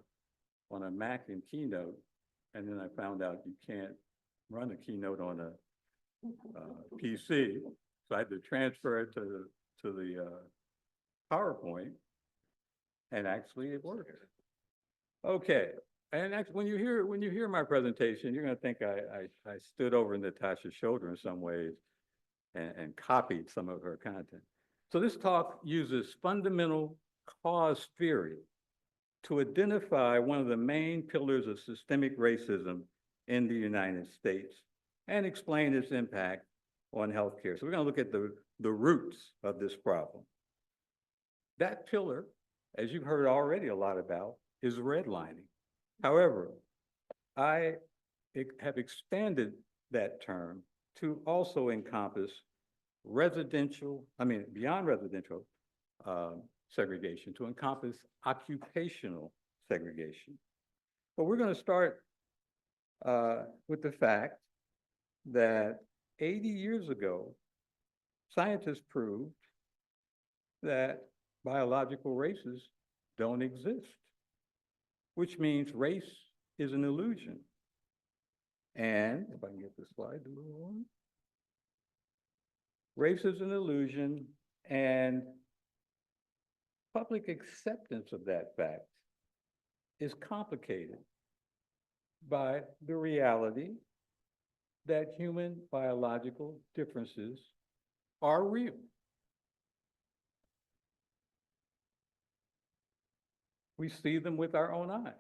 Mac in Keynote, and then I found out you can't run a Keynote on a PC. So I had to transfer it to the PowerPoint, and actually it works. Okay, and when you hear my presentation, you're gonna think I stood over Natasha's shoulder in some ways and copied some of her content. So this talk uses fundamental cause theory to identify one of the main pillars of systemic racism in the United States and explain its impact on healthcare. So we're gonna look at the roots of this problem. That pillar, as you've heard already a lot about, is redlining. However, I have expanded that term to also encompass beyond residential segregation, to encompass occupational segregation. But we're going to start with the fact that 80 years ago, scientists proved that biological races don't exist, which means race is an illusion. And if I can get this slide to move on. Race is an illusion, and public acceptance of that fact is complicated by the reality that human biological differences are real. We see them with our own eyes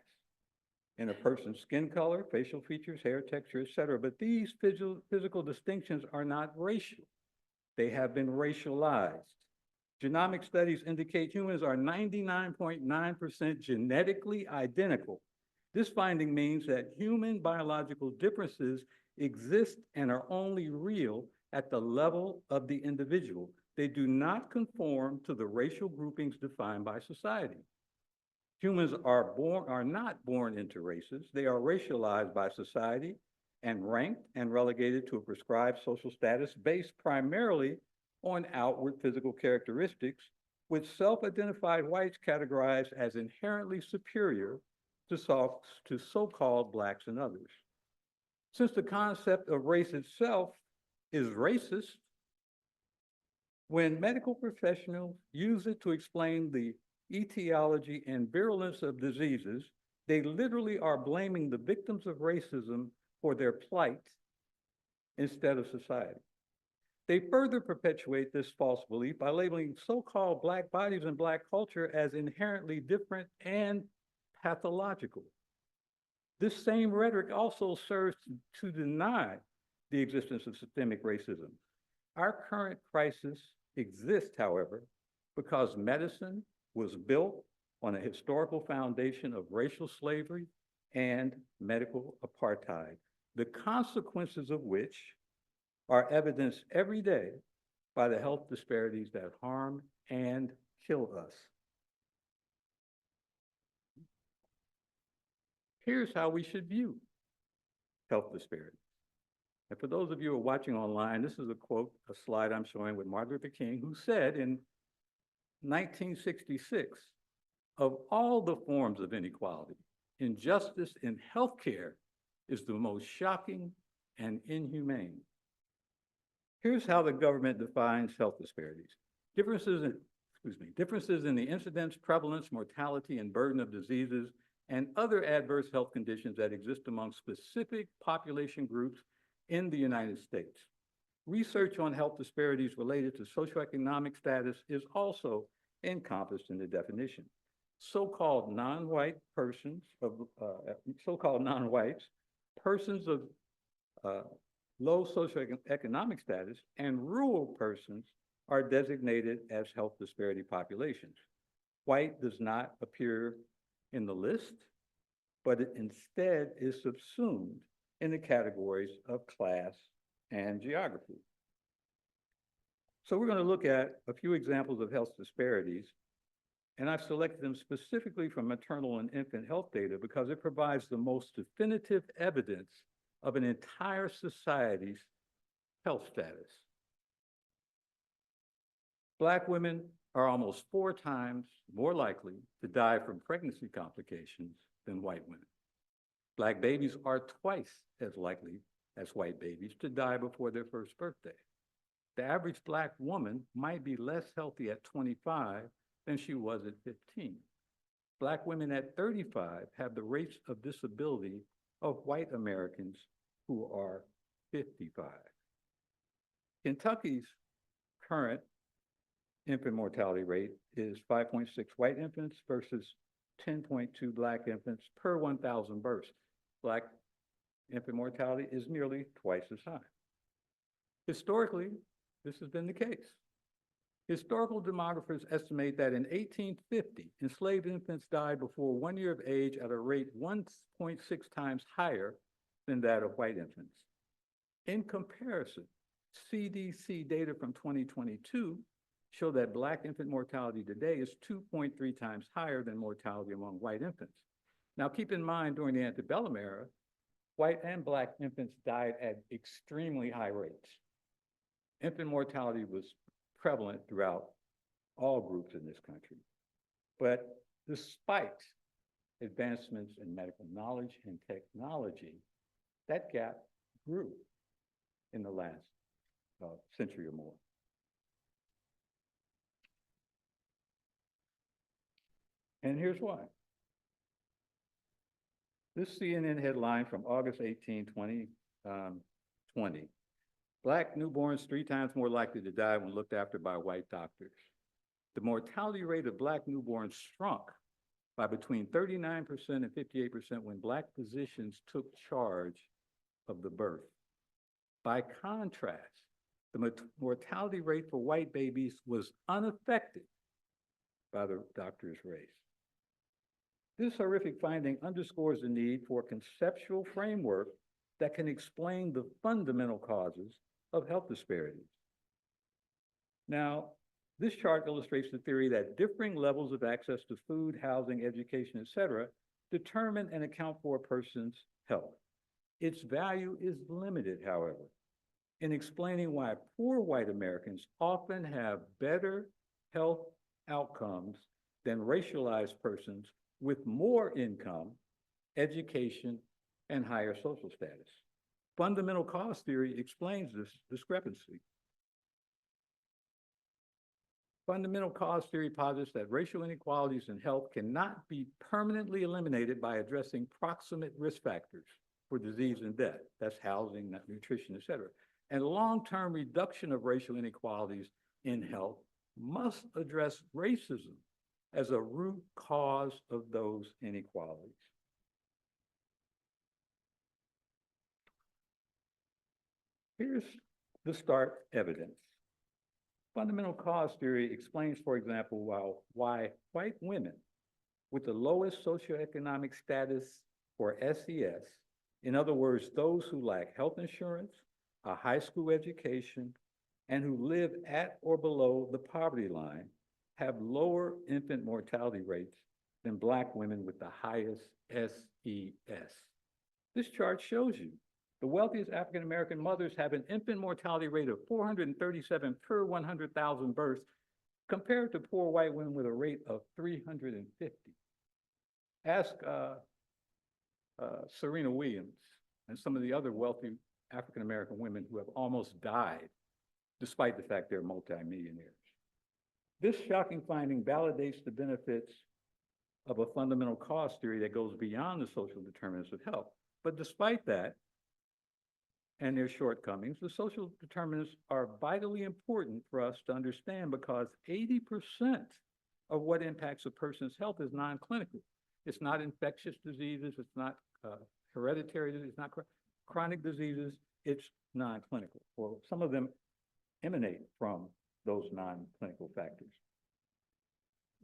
in a person's skin color, facial features, hair texture, etc. But these physical distinctions are not racial. They have been racialized. Genomic studies indicate humans are 99.9% genetically identical. This finding means that human biological differences exist and are only real at the level of the individual. They do not conform to the racial groupings defined by society. Humans are not born into races. They are racialized by society and ranked and relegated to a prescribed social status based primarily on outward physical characteristics, with self-identified whites categorized as inherently superior to so-called Blacks and others. Since the concept of race itself is racist, when medical professionals use it to explain the etiology and virulence of diseases, they literally are blaming the victims of racism for their plight instead of society. They further perpetuate this false belief by labeling so-called Black bodies and Black culture as inherently different and pathological. This same rhetoric also serves to deny the existence of systemic racism. Our current crisis exists, however, because medicine was built on a historical foundation of racial slavery and medical apartheid, the consequences of which are evidenced every day by the health disparities that harm and kill us. Here's how we should view health disparities. And for those of you who are watching online, this is a slide I'm showing with Martin Luther King, who said in 1966, of all the forms of inequality, injustice in healthcare is the most shocking and inhumane. Here's how the government defines health disparities. Differences in the incidence, prevalence, mortality, and burden of diseases and other adverse health conditions that exist among specific population groups in the United States. Research on health disparities related to socioeconomic status is also encompassed in the definition. So-called non-white persons persons of low socioeconomic status, and rural persons are designated as health disparity populations. White does not appear in the list, but it instead is subsumed in the categories of class and geography. So we're going to look at a few examples of health disparities, and I've selected them specifically from maternal and infant health data because it provides the most definitive evidence of an entire society's health status. Black women are almost 4 times more likely to die from pregnancy complications than white women. Black babies are twice as likely as white babies to die before their first birthday. The average Black woman might be less healthy at 25 than she was at 15. Black women at 35 have the rates of disability of white Americans who are 55. Kentucky's current infant mortality rate is 5.6 white infants versus 10.2 Black infants per 1,000 births. Black infant mortality is nearly twice as high. Historically, this has been the case. Historical demographers estimate that in 1850, enslaved infants died before 1 year of age at a rate 1.6 times higher than that of white infants. In comparison, CDC data from 2022 show that Black infant mortality today is 2.3 times higher than mortality among white infants. Now, keep in mind, during the antebellum era, white and Black infants died at extremely high rates. Infant mortality was prevalent throughout all groups in this country. But despite advancements in medical knowledge and technology, that gap grew in the last century or more. And here's why. This CNN headline from August 18, 2020, Black newborns 3 times more likely to die when looked after by white doctors. The mortality rate of Black newborns shrunk by between 39% and 58% when Black physicians took charge of the birth. By contrast, the mortality rate for white babies was unaffected by the doctor's race. This horrific finding underscores the need for a conceptual framework that can explain the fundamental causes of health disparities. Now, this chart illustrates the theory that differing levels of access to food, housing, education, etc., determine and account for a person's health. Its value is limited, however, in explaining why poor white Americans often have better health outcomes than racialized persons with more income, education, and higher social status. Fundamental cause theory explains this discrepancy. Fundamental cause theory posits that racial inequalities in health cannot be permanently eliminated by addressing proximate risk factors for disease and death. That's housing, nutrition, et cetera. And long-term reduction of racial inequalities in health must address racism as a root cause of those inequalities. Here's the stark evidence. Fundamental cause theory explains, for example, why white women with the lowest socioeconomic status for SES, in other words, those who lack health insurance, a high school education, and who live at or below the poverty line, have lower infant mortality rates than Black women with the highest SES. This chart shows you the wealthiest African-American mothers have an infant mortality rate of 437 per 100,000 births, compared to poor white women with a rate of 350. Ask Serena Williams and some of the other wealthy African-American women who have almost died, despite the fact they're multimillionaires. This shocking finding validates the benefits of a fundamental cause theory that goes beyond the social determinants of health. But despite that, and their shortcomings, the social determinants are vitally important for us to understand, because 80% of what impacts a person's health is non-clinical. It's not infectious diseases, it's not hereditary disease, it's not chronic diseases, it's non-clinical. Well, some of them emanate from those non-clinical factors.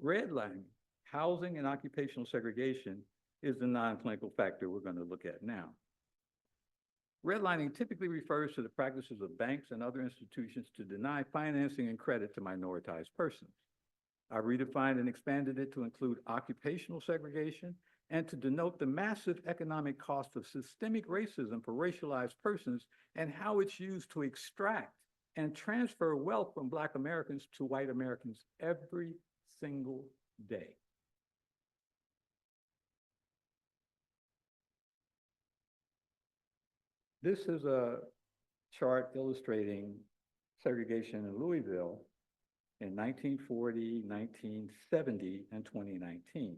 Redlining, housing and occupational segregation is the non-clinical factor we're going to look at now. Redlining typically refers to the practices of banks and other institutions to deny financing and credit to minoritized persons. I redefined and expanded it to include occupational segregation and to denote the massive economic cost of systemic racism for racialized persons and how it's used to extract and transfer wealth from Black Americans to white Americans every single day. This is a chart illustrating segregation in Louisville in 1940, 1970, and 2019.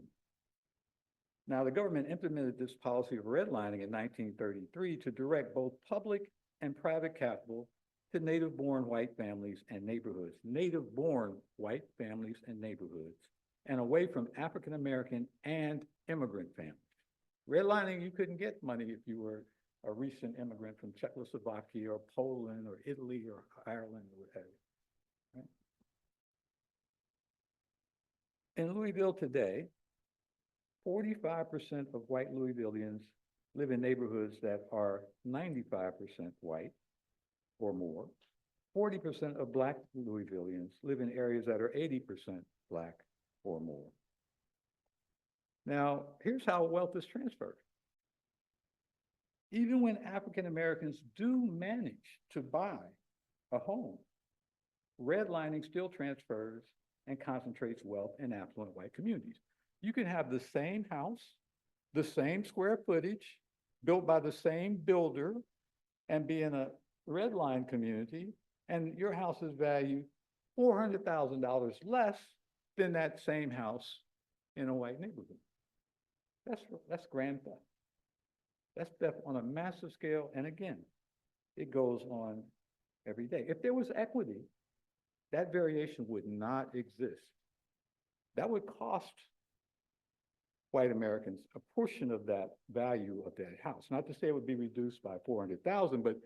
Now, the government implemented this policy of redlining in 1933 to direct both public and private capital to native-born white families and neighborhoods, native-born white families and neighborhoods, and away from African-American and immigrant families. Redlining, you couldn't get money if you were a recent immigrant from Czechoslovakia or Poland or Italy or Ireland or whatever. Right? In Louisville today, 45% of white Louisvillians live in neighborhoods that are 95% white or more. 40% of Black Louisvillians live in areas that are 80% Black or more. Now, here's how wealth is transferred. Even when African Americans do manage to buy a home, redlining still transfers and concentrates wealth in affluent white communities. You can have the same house, the same square footage, built by the same builder, and be in a redline community, and your house is valued $400,000 less than that same house in a white neighborhood. That's grand theft. That's theft on a massive scale, and again, it goes on every day. If there was equity, that variation would not exist. That would cost white Americans a portion of that value of that house. Not to say it would be reduced by 400,000, but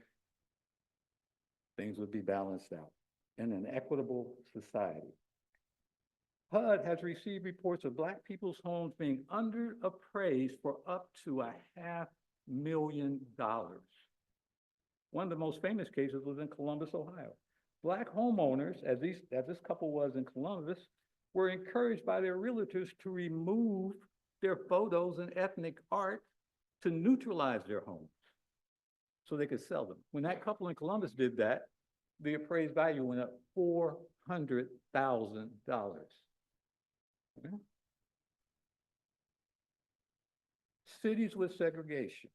things would be balanced out in an equitable society. HUD has received reports of Black people's homes being underappraised for up to $500,000. One of the most famous cases was in Columbus, Ohio. Black homeowners, as this couple was in Columbus, were encouraged by their realtors to remove their photos and ethnic art to neutralize their homes so they could sell them. When that couple in Columbus did that, the appraised value went up $400,000. Okay. Cities with segregation.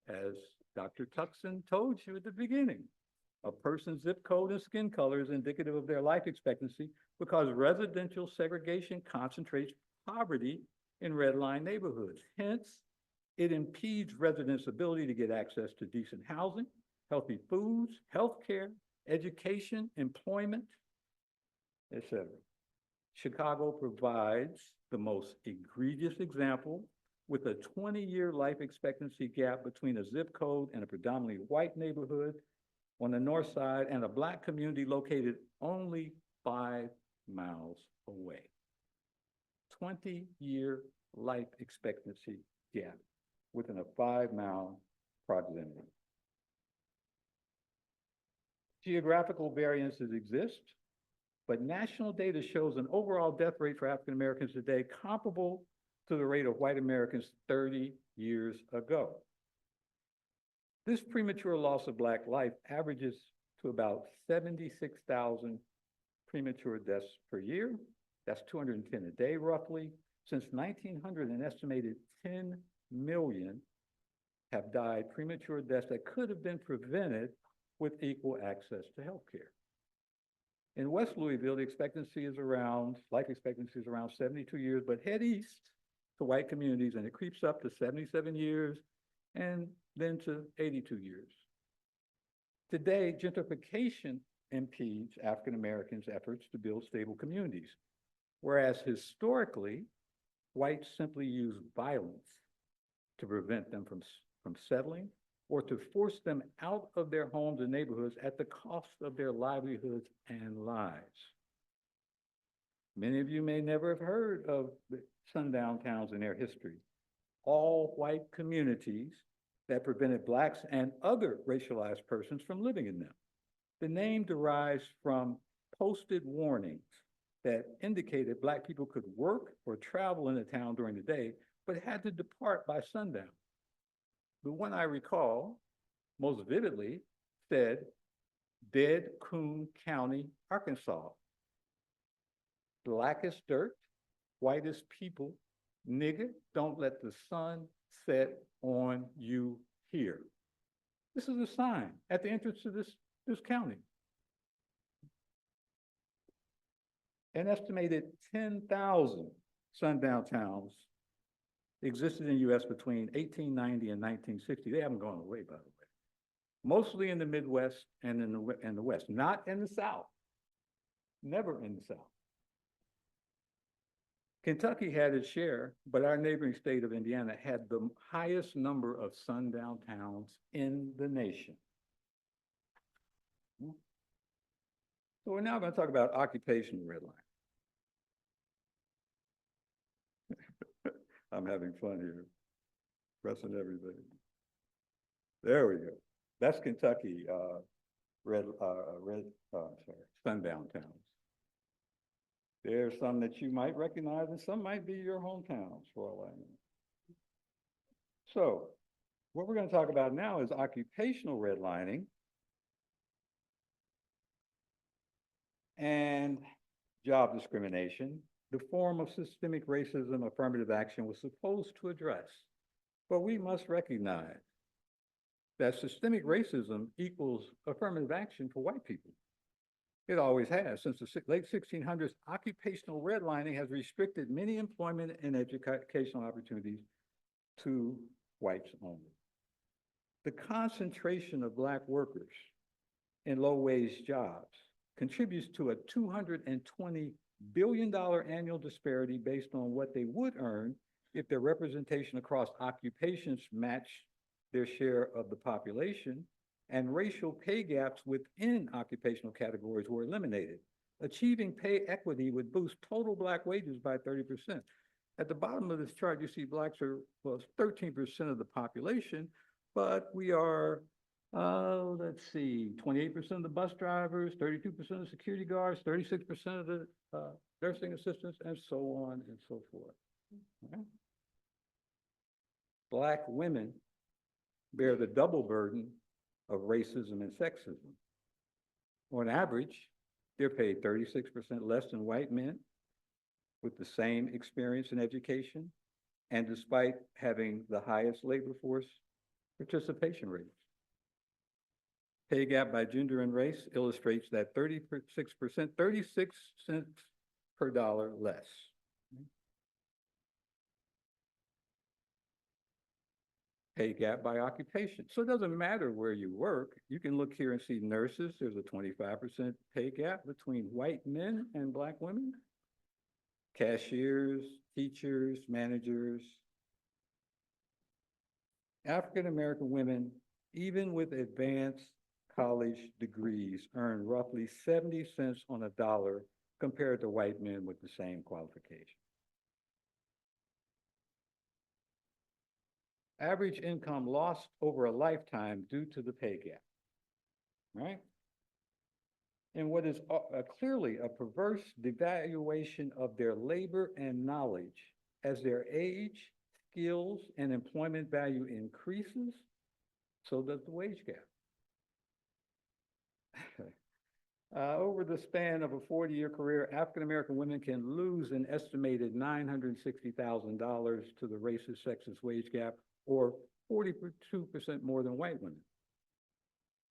As Dr. Tuckson told you at the beginning, a person's zip code and skin color is indicative of their life expectancy because residential segregation concentrates poverty in redline neighborhoods. Hence, it impedes residents' ability to get access to decent housing, healthy foods, healthcare, education, employment, etc. Chicago provides the most egregious example with a 20-year life expectancy gap between a zip code and a predominantly white neighborhood on the north side and a Black community located only 5 miles away. 20-year life expectancy gap within a 5-mile proximity. Geographical variances exist, but national data shows an overall death rate for African Americans today comparable to the rate of white Americans 30 years ago. This premature loss of Black life averages to about 76,000 premature deaths per year. That's 210 a day, roughly. Since 1900, an estimated 10 million have died premature deaths that could have been prevented with equal access to healthcare. In West Louisville, the life expectancy is around 72 years, but head east to white communities and it creeps up to 77 years and then to 82 years. Today, gentrification impedes African Americans' efforts to build stable communities, whereas historically, whites simply use violence to prevent them from settling or to force them out of their homes and neighborhoods at the cost of their livelihoods and lives. Many of you may never have heard of the sundown towns in their history. All white communities that prevented Blacks and other racialized persons from living in them. The name derives from posted warnings that indicated Black people could work or travel in the town during the day, but had to depart by sundown. The one I recall most vividly said, Dead Coon County, Arkansas. Blackest dirt, whitest people, nigga, don't let the sun set on you here. This is a sign at the entrance to this county. An estimated 10,000 sundown towns existed in the U.S. between 1890 and 1960. They haven't gone away, by the way. Mostly in the Midwest and in the West, not in the South. Never in the South. Kentucky had its share, but our neighboring state of Indiana had the highest number of sundown towns in the nation. So we're now going to talk about occupational redlining. I'm having fun here, pressing everything. There we go. That's Kentucky sundown towns. There's some that you might recognize and some might be your hometowns for all I know. So what we're going to talk about now is occupational redlining and job discrimination, the form of systemic racism affirmative action was supposed to address. But we must recognize that systemic racism equals affirmative action for white people. It always has. Since the late 1600s, occupational redlining has restricted many employment and educational opportunities to whites only. The concentration of Black workers in low-wage jobs contributes to a $220 billion annual disparity based on what they would earn if their representation across occupations matched their share of the population, and racial pay gaps within occupational categories were eliminated. Achieving pay equity would boost total Black wages by 30%. At the bottom of this chart, you see Blacks are, well, 13% of the population, but we are, let's see, 28% of the bus drivers, 32% of the security guards, 36% of the nursing assistants, and so on and so forth. Okay. Black women bear the double burden of racism and sexism. On average, they're paid 36% less than white men with the same experience and education, and despite having the highest labor force participation rates. Pay gap by gender and race illustrates that 36%, 36 cents per dollar less. Pay gap by occupation. So it doesn't matter where you work. You can look here and see nurses. There's a 25% pay gap between white men and Black women. Cashiers, teachers, managers. African-American women, even with advanced college degrees, earn roughly 70 cents on a dollar compared to white men with the same qualification. Average income lost over a lifetime due to the pay gap, right? And what is clearly a perverse devaluation of their labor and knowledge as their age, skills, and employment value increases, so does the wage gap. Over the span of a 40-year career, African-American women can lose an estimated $960,000 to the racist, sexist wage gap, or 42% more than white women.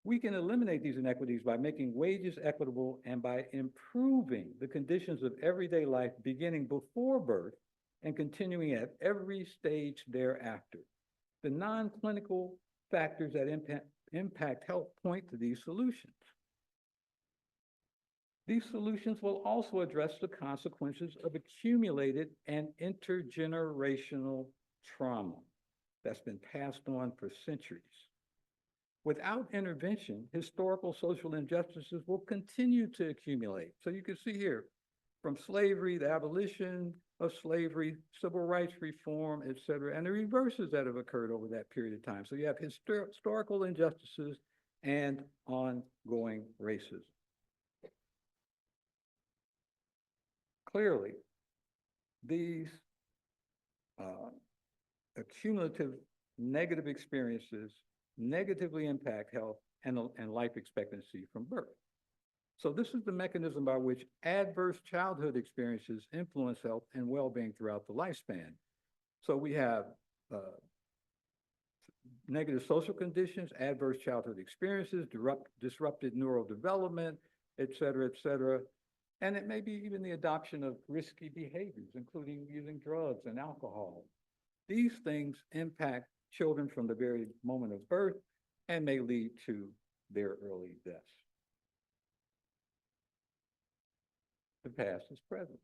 We can eliminate these inequities by making wages equitable and by improving the conditions of everyday life beginning before birth and continuing at every stage thereafter. The non-clinical factors that impact health point to these solutions. These solutions will also address the consequences of accumulated and intergenerational trauma that's been passed on for centuries. Without intervention, historical social injustices will continue to accumulate. So you can see here, from slavery, the abolition of slavery, civil rights reform, et cetera, and the reverses that have occurred over that period of time. So you have historical injustices and ongoing racism. Clearly, these accumulative negative experiences negatively impact health and life expectancy from birth. So this is the mechanism by which adverse childhood experiences influence health and well-being throughout the lifespan. So we have negative social conditions, adverse childhood experiences, disrupted neural development, et cetera, And it may be even the adoption of risky behaviors, including using drugs and alcohol. These things impact children from the very moment of birth and may lead to their early deaths. The past is present.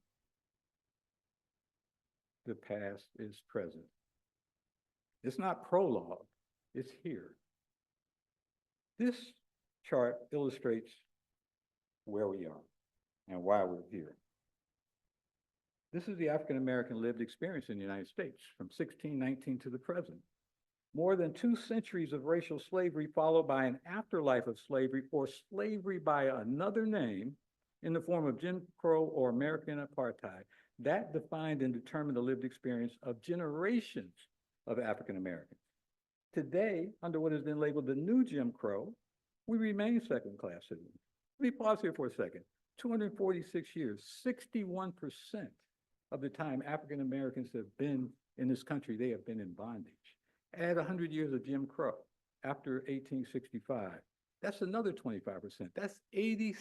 The past is present. It's not prologue, it's here. This chart illustrates where we are and why we're here. This is the African-American lived experience in the United States from 1619 to the present. More than 2 centuries of racial slavery followed by an afterlife of slavery or slavery by another name in the form of Jim Crow or American apartheid. That defined and determined the lived experience of generations of African Americans. Today, under what has been labeled the new Jim Crow, we remain second-class citizens. Let me pause here for a second. 246 years, 61% of the time African Americans have been in this country, they have been in bondage. Add 100 years of Jim Crow after 1865. That's another 25%. That's 86%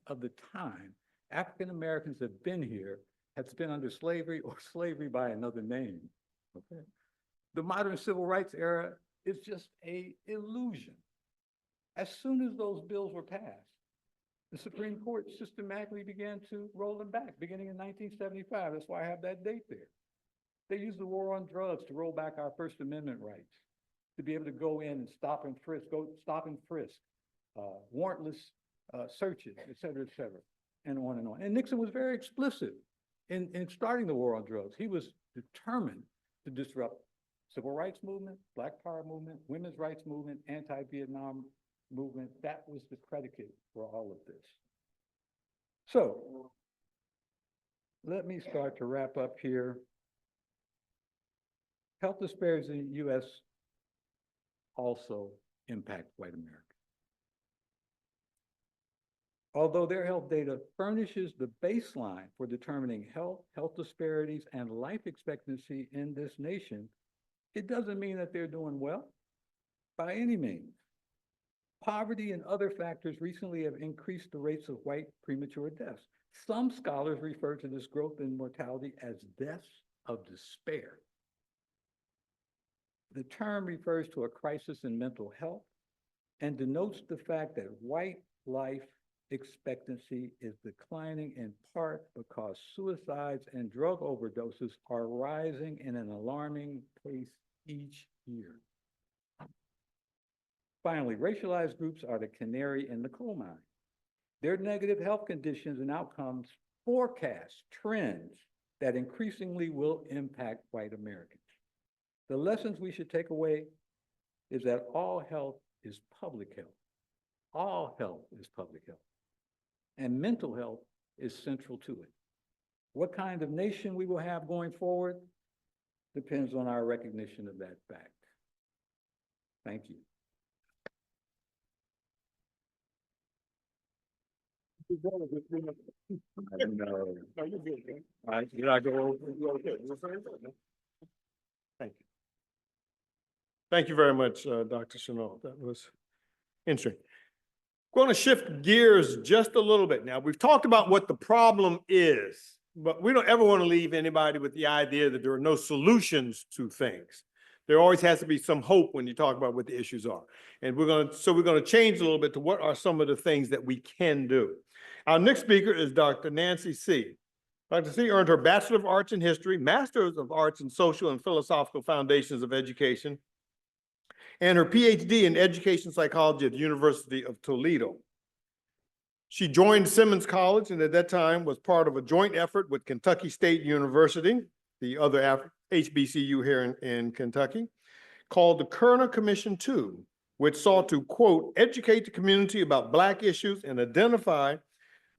of the time African Americans have been here has been under slavery or slavery by another name. Okay. The modern civil rights era is just an illusion. As soon as those bills were passed, the Supreme Court systematically began to roll them back, beginning in 1975. That's why I have that date there. They used the war on drugs to roll back our First Amendment rights, to be able to go in and stop and frisk, warrantless searches, et cetera, and on and on. And Nixon was very explicit in starting the war on drugs. He was determined to disrupt civil rights movement, Black Power movement, women's rights movement, anti-Vietnam movement. That was the predicate for all of this. So let me start to wrap up here. Health disparities in the U.S. also impact white America. Although their health data furnishes the baseline for determining health disparities, and life expectancy in this nation, it doesn't mean that they're doing well by any means. Poverty and other factors recently have increased the rates of white premature deaths. Some scholars refer to this growth in mortality as deaths of despair. The term refers to a crisis in mental health and denotes the fact that white life expectancy is declining in part because suicides and drug overdoses are rising in an alarming pace each year. Finally, racialized groups are the canary in the coal mine. Their negative health conditions and outcomes forecast trends that increasingly will impact white Americans. The lessons we should take away is that all health is public health. All health is public health. And mental health is central to it. What kind of nation we will have going forward depends on our recognition of that fact. Thank you. I know. Did I go over? Thank you. Thank you very much, Dr. Chenault. That was interesting. Going to shift gears just a little bit now. We've talked about what the problem is, but we don't ever want to leave anybody with the idea that there are no solutions to things. There always has to be some hope when you talk about what the issues are. And we're going to change a little bit to what are some of the things that we can do. Our next speaker is Dr. Nancy C. Dr. C earned her Bachelor of Arts in History, Masters of Arts in Social and Philosophical Foundations of Education, and her Ph.D. in Education Psychology at the University of Toledo. She joined Simmons College and at that time was part of a joint effort with Kentucky State University, the other HBCU here in Kentucky, called the Kerner Commission 2, which sought to, quote, educate the community about Black issues and identify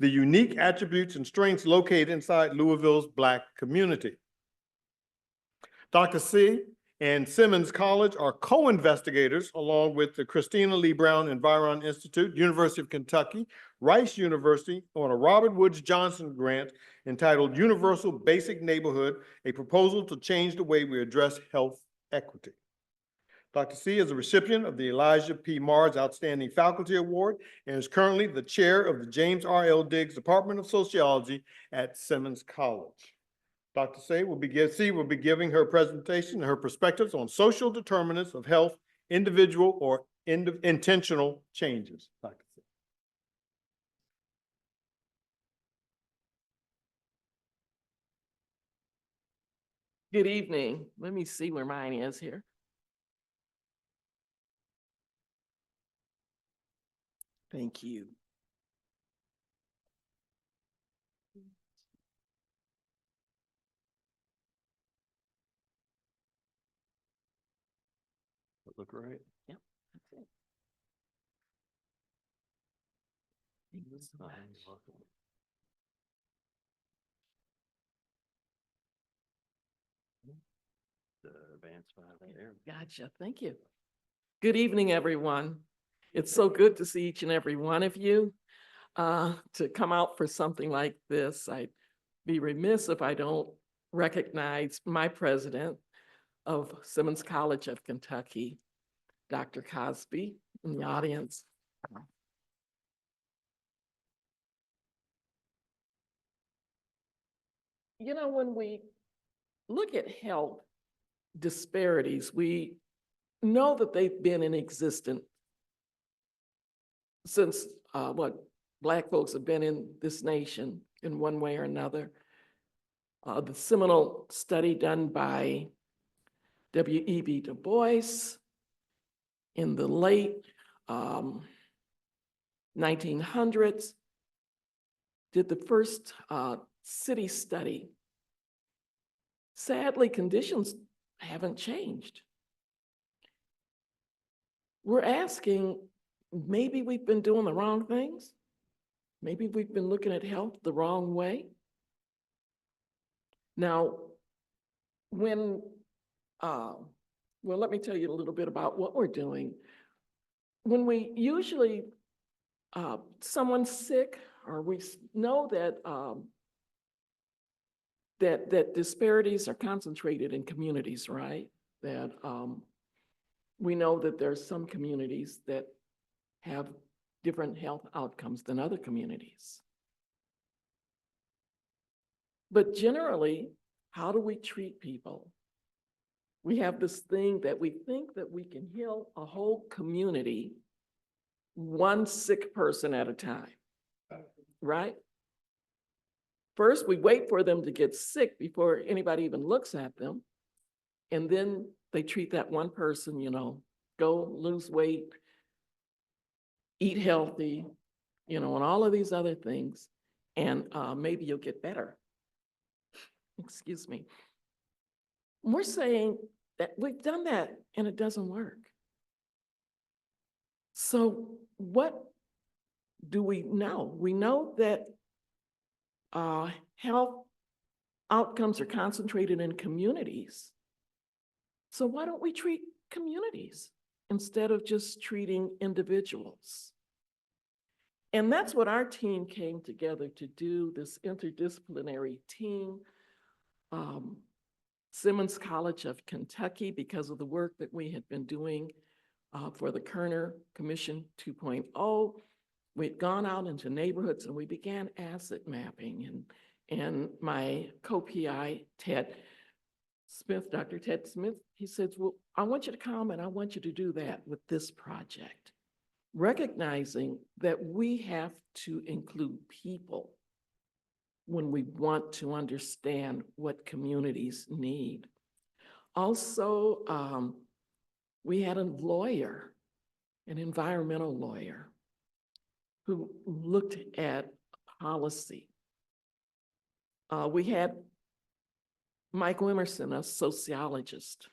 the unique attributes and strengths located inside Louisville's Black community. Dr. C and Simmons College are co-investigators along with the Christina Lee Brown Envirome Institute, University of Kentucky, Rice University on a Robert Woods Johnson grant entitled Universal Basic Neighborhood, a proposal to change the way we address health equity. Dr. C is a recipient of the Elijah P. Mars Outstanding Faculty Award and is currently the chair of the James R. L. Diggs Department of Sociology at Simmons College. Dr. C will be giving her presentation and her perspectives on social determinants of health, individual or intentional changes. Dr. C. Good evening. Let me see where mine is here. Thank you. Look right. Yep, that's it. Thank you so much. The advancement there. Gotcha. Thank you. Good evening, everyone. It's so good to see each and every one of you. To come out for something like this, I'd be remiss if I don't recognize my president of Simmons College of Kentucky, Dr. Cosby, in the audience. You know, when we look at health disparities, we know that they've been in existence since Black folks have been in this nation in one way or another. The seminal study done by W.E.B. Du Bois in the late 1900s did the first city study. Sadly, conditions haven't changed. We're asking, maybe we've been doing the wrong things. Maybe we've been looking at health the wrong way. Now, when, well, let me tell you a little bit about what we're doing. When we usually, someone's sick, or we know that that disparities are concentrated in communities, right? That we know that there's some communities that have different health outcomes than other communities. But generally, how do we treat people? We have this thing that we think that we can heal a whole community, one sick person at a time, right? First, we wait for them to get sick before anybody even looks at them. And then they treat that one person, you know, go lose weight, eat healthy, you know, and all of these other things. And maybe you'll get better. Excuse me. We're saying that we've done that and it doesn't work. So what do we know? We know that health outcomes are concentrated in communities. So why don't we treat communities instead of just treating individuals? And that's what our team came together to do, this interdisciplinary team. Simmons College of Kentucky, because of the work that we had been doing for the Kerner Commission 2.0, we'd gone out into neighborhoods and we began asset mapping. And my co-PI, Ted Smith, Dr. Ted Smith, he said, well, I want you to come and I want you to do that with this project, recognizing that we have to include people when we want to understand what communities need. Also, we had a lawyer, an environmental lawyer, who looked at policy. We had Mike Wimerson, a sociologist,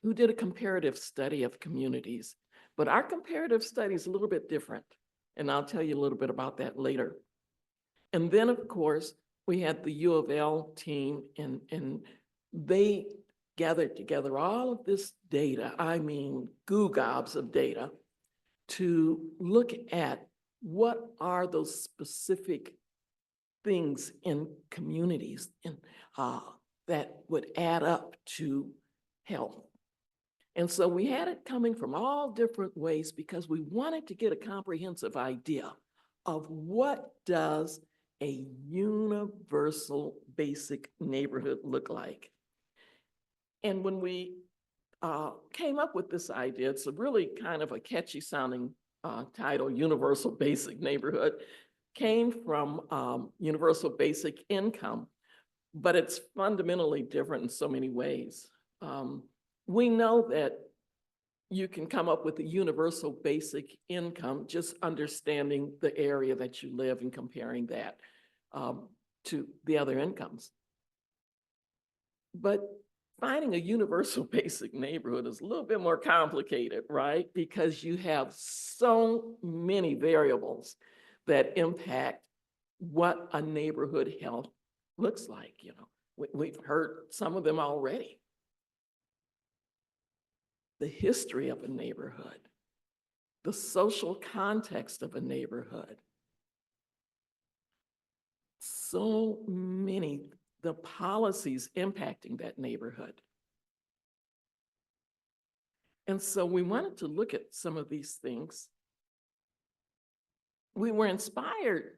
who did a comparative study of communities. But our comparative study is a little bit different, and I'll tell you a little bit about that later. And then, of course, we had the U of L team, and they gathered together all of this data, I mean, gobs of data, to look at what are those specific things in communities that would add up to health. And so we had it coming from all different ways because we wanted to get a comprehensive idea of what does a universal basic neighborhood look like. And when we came up with this idea, it's a really kind of a catchy sounding title, Universal Basic Neighborhood, came from universal basic income, but it's fundamentally different in so many ways. We know that you can come up with a universal basic income just understanding the area that you live and comparing that to the other incomes. But finding a universal basic neighborhood is a little bit more complicated, right? Because you have so many variables that impact what a neighborhood health looks like. You know, we've heard some of them already. The history of a neighborhood, the social context of a neighborhood, so many, the policies impacting that neighborhood. And so we wanted to look at some of these things. We were inspired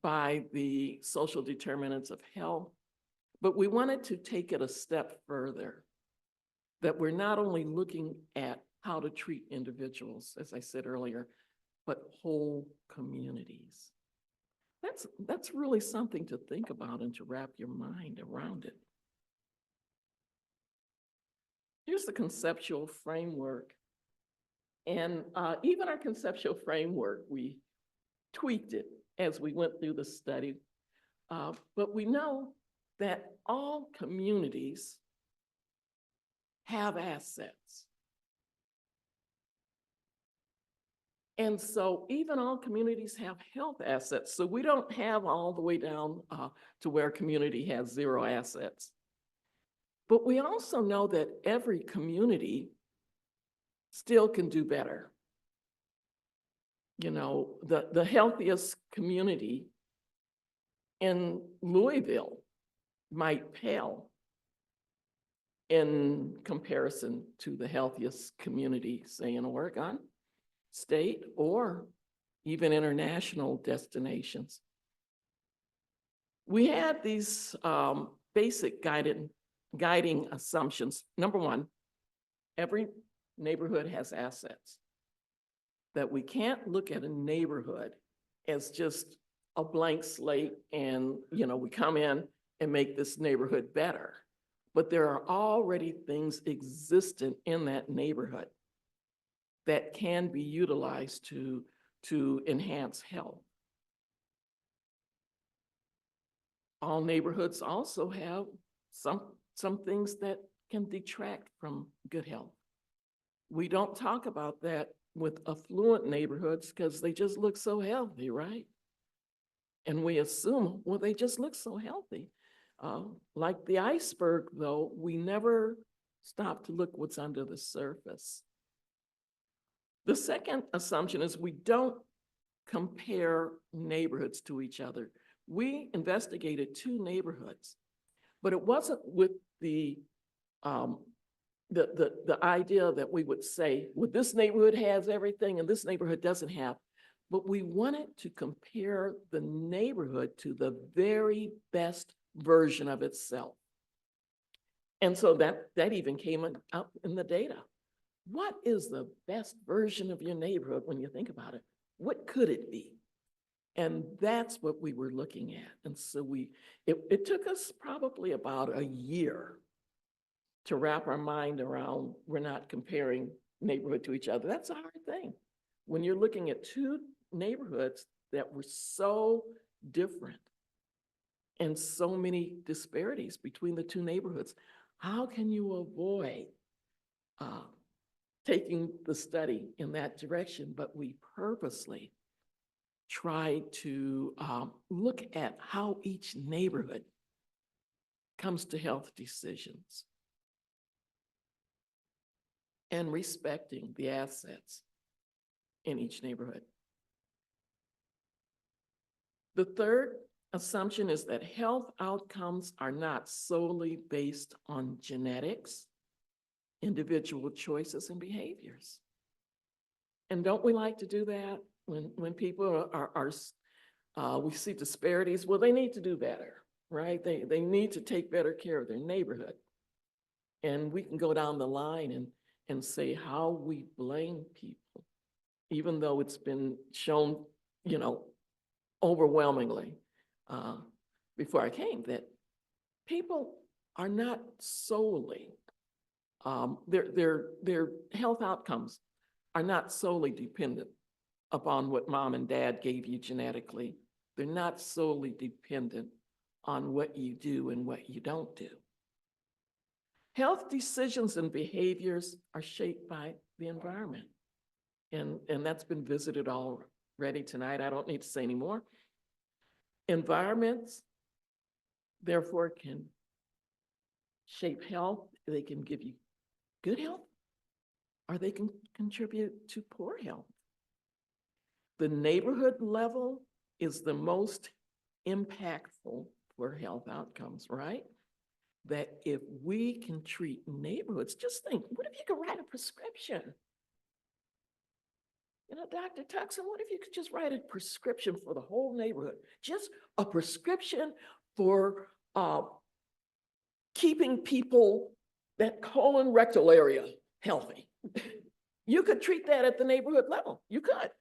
by the social determinants of health, but we wanted to take it a step further, that we're not only looking at how to treat individuals, as I said earlier, but whole communities. That's really something to think about and to wrap your mind around it. Here's the conceptual framework. And even our conceptual framework, we tweaked it as we went through the study. But we know that all communities have assets. And so even all communities have health assets. So we don't have all the way down to where a community has zero assets. But we also know that every community still can do better. You know, the healthiest community in Louisville might pale in comparison to the healthiest community, say in Oregon State or even international destinations. We had these basic guiding assumptions. Number one, every neighborhood has assets. That we can't look at a neighborhood as just a blank slate and, you know, we come in and make this neighborhood better. But there are already things existent in that neighborhood that can be utilized to enhance health. All neighborhoods also have some things that can detract from good health. We don't talk about that with affluent neighborhoods because they just look so healthy, right? And we assume, well, they just look so healthy. Like the iceberg, though, we never stop to look what's under the surface. The second assumption is we don't compare neighborhoods to each other. We investigated 2 neighborhoods, but it wasn't with the idea that we would say, well, this neighborhood has everything and this neighborhood doesn't have, but we wanted to compare the neighborhood to the very best version of itself. And so that even came up in the data. What is the best version of your neighborhood when you think about it? What could it be? And that's what we were looking at. And so it took us probably about a year to wrap our mind around, we're not comparing neighborhood to each other. That's a hard thing. When you're looking at 2 neighborhoods that were so different and so many disparities between the 2 neighborhoods, how can you avoid taking the study in that direction? But we purposely tried to look at how each neighborhood comes to health decisions and respecting the assets in each neighborhood. The third assumption is that health outcomes are not solely based on genetics individual choices and behaviors. And don't we like to do that when people we see disparities? Well, they need to do better, right? They need to take better care of their neighborhood. And we can go down the line and say how we blame people, even though it's been shown, overwhelmingly before I came, that people are not solely, their health outcomes are not solely dependent upon what mom and dad gave you genetically. They're not solely dependent on what you do and what you don't do. Health decisions and behaviors are shaped by the environment. And that's been visited already tonight. I don't need to say any more. Environments, therefore, can shape health. They can give you good health, or they can contribute to poor health. The neighborhood level is the most impactful for health outcomes, right? That if we can treat neighborhoods, just think, what if you could write a prescription? Dr. Tuckson, what if you could just write a prescription for the whole neighborhood? Just a prescription for keeping people, that colon rectal area, healthy. You could treat that at the neighborhood level. You could.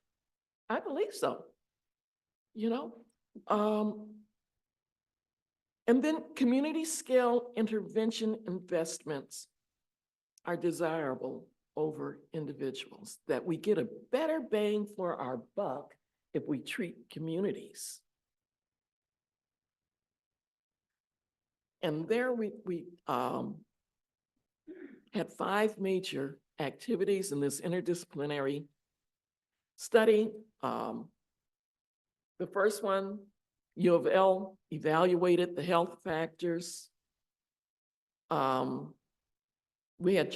I believe so. And then community scale intervention investments are desirable over individuals, that we get a better bang for our buck if we treat communities. And there we had 5 major activities in this interdisciplinary study. The first one, U of L evaluated the health factors. We had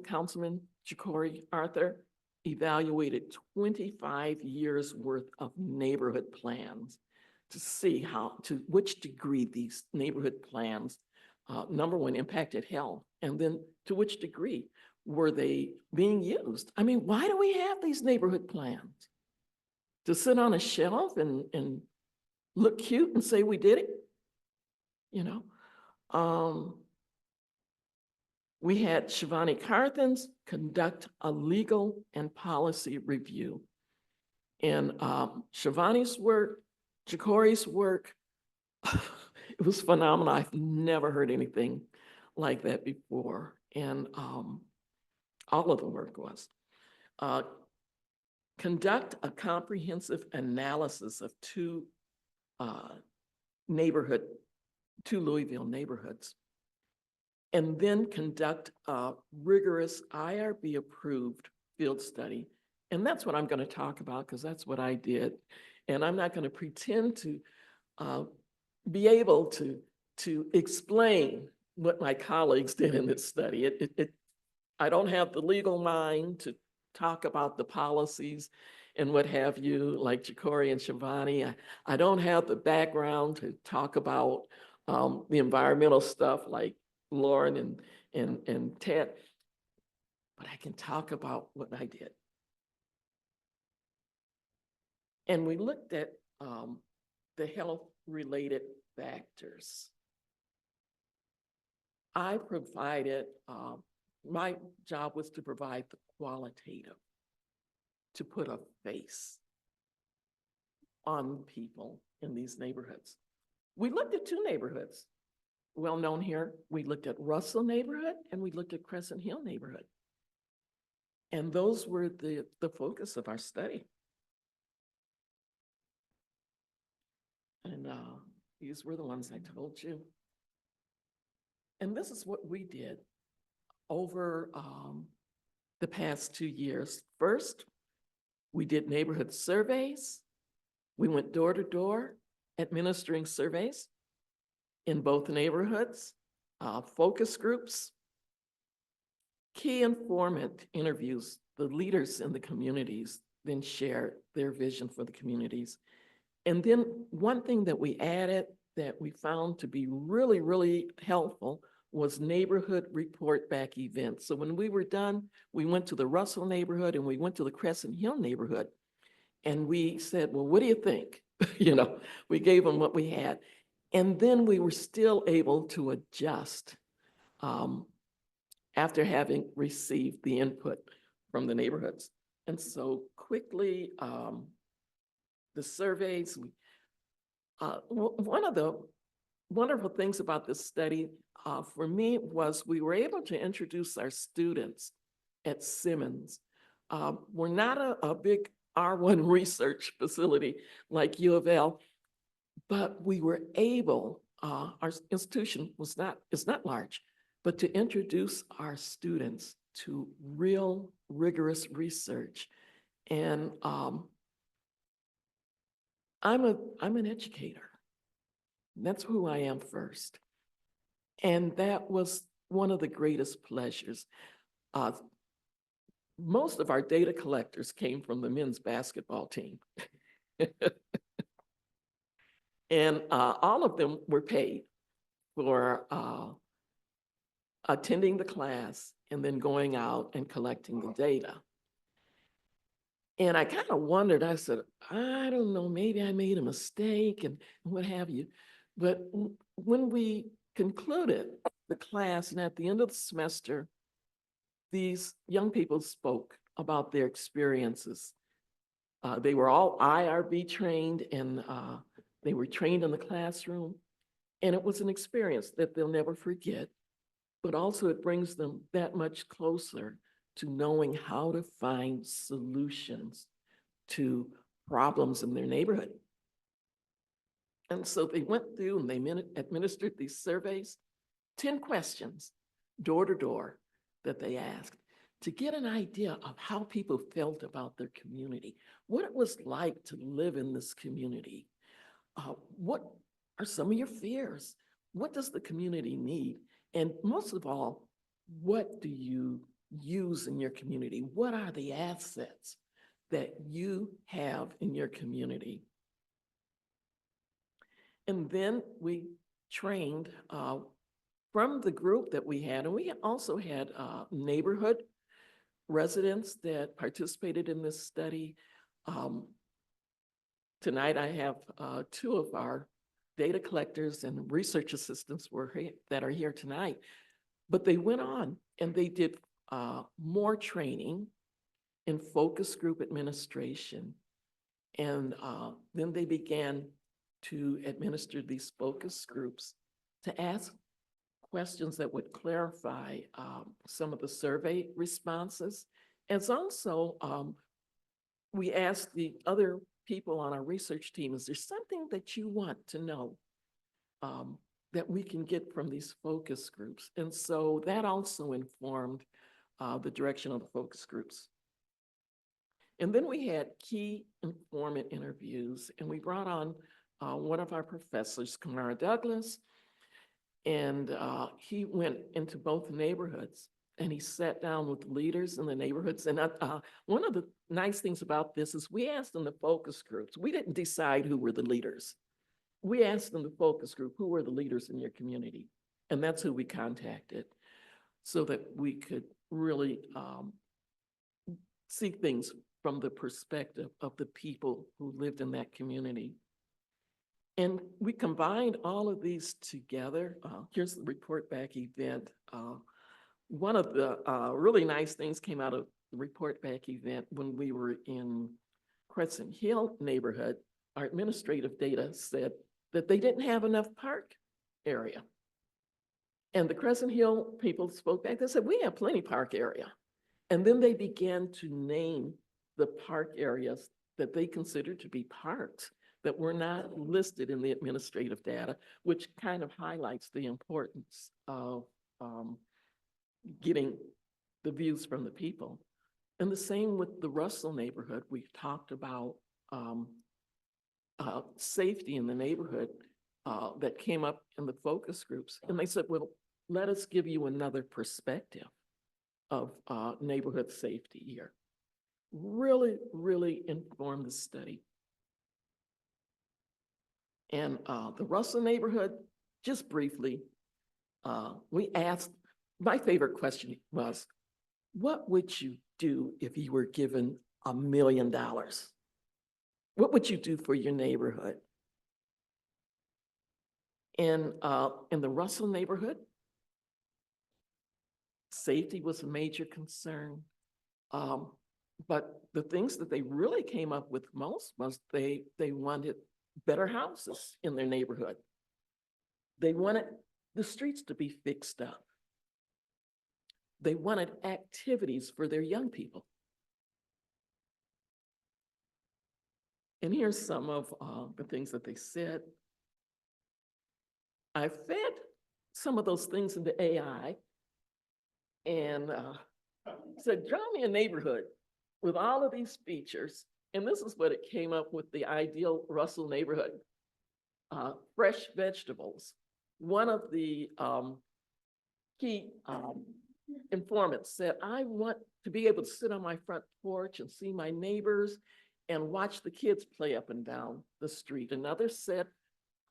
Councilman Jacori Arthur evaluated 25 years worth of neighborhood plans to see to which degree these neighborhood plans, number one, impacted health, and then to which degree were they being used? I mean, why do we have these neighborhood plans? To sit on a shelf and look cute and say we did it? We had Shivani Carthens conduct a legal and policy review. And Shivani's work, Jacori's work, it was phenomenal. I've never heard anything like that before. And all of the work was. Conduct a comprehensive analysis of 2 Louisville neighborhoods, and then conduct a rigorous IRB-approved field study. And that's what I'm going to talk about, because that's what I did. And I'm not going to pretend to be able to explain what my colleagues did in this study. I don't have the legal mind to talk about the policies and what have you, like Jacori and Shivani. I don't have the background to talk about the environmental stuff like Lauren and Ted, but I can talk about what I did. And we looked at the health-related factors. I provided, my job was to provide the qualitative, to put a face on people in these neighborhoods. We looked at 2 neighborhoods, well known here. We looked at Russell neighborhood and we looked at Crescent Hill neighborhood. And those were the focus of our study. And these were the ones I told you. And this is what we did over the past 2 years. First, we did neighborhood surveys. We went door to door administering surveys in both neighborhoods, focus groups, key informant interviews. The leaders in the communities then shared their vision for the communities. And then one thing that we added that we found to be really, really helpful was neighborhood report back events. So when we were done, we went to the Russell neighborhood and we went to the Crescent Hill neighborhood. And we said, well, what do you think? You know, we gave them what we had. And then we were still able to adjust after having received the input from the neighborhoods. And so quickly, the surveys, one of the wonderful things about this study for me was we were able to introduce our students at Simmons. We're not a big R1 research facility like U of L, but we were able, our institution is not large, but to introduce our students to real rigorous research. And I'm an educator. That's who I am first. And that was one of the greatest pleasures. Most of our data collectors came from the men's basketball team. And all of them were paid for attending the class and then going out and collecting the data. And I kind of wondered, I said, I don't know, maybe I made a mistake and what have you. But when we concluded the class and at the end of the semester, these young people spoke about their experiences. They were all IRB trained and they were trained in the classroom. And it was an experience that they'll never forget, but also it brings them that much closer to knowing how to find solutions to problems in their neighborhood. And so they went through and they administered these surveys, 10 questions, door to door, that they asked to get an idea of how people felt about their community, what it was like to live in this community. What are some of your fears? What does the community need? And most of all, what do you use in your community? What are the assets that you have in your community? And then we trained from the group that we had, and we also had neighborhood residents that participated in this study. Tonight I have two of our data collectors and research assistants that are here tonight, but they went on and they did more training in focus group administration. And then they began to administer these focus groups to ask questions that would clarify some of the survey responses. As also, we asked the other people on our research team, is there something that you want to know that we can get from these focus groups? And so that also informed the direction of the focus groups. And then we had key informant interviews, and we brought on one of our professors, Kamara Douglas, and he went into both neighborhoods and he sat down with leaders in the neighborhoods. And one of the nice things about this is we asked them the focus groups. We didn't decide who were the leaders. We asked them the focus group, who were the leaders in your community? And that's who we contacted so that we could really see things from the perspective of the people who lived in that community. And we combined all of these together. Here's the report back event. One of the really nice things came out of the report back event when we were in Crescent Hill neighborhood. Our administrative data said that they didn't have enough park area. And the Crescent Hill people spoke back. They said, we have plenty park area. And then they began to name the park areas that they considered to be parks that were not listed in the administrative data, which kind of highlights the importance of getting the views from the people. And the same with the Russell neighborhood. We talked about safety in the neighborhood that came up in the focus groups. And they said, well, let us give you another perspective of neighborhood safety here. Really, really informed the study. And the Russell neighborhood, just briefly, we asked, my favorite question was, what would you do if you were given $1 million? What would you do for your neighborhood? In the Russell neighborhood, safety was a major concern. But the things that they really came up with most was they wanted better houses in their neighborhood. They wanted the streets to be fixed up. They wanted activities for their young people. And here's some of the things that they said. I fed some of those things into AI and said, draw me a neighborhood with all of these features. And this is what it came up with, the ideal Russell neighborhood. Fresh vegetables. One of the key informants said, I want to be able to sit on my front porch and see my neighbors and watch the kids play up and down the street. Another said,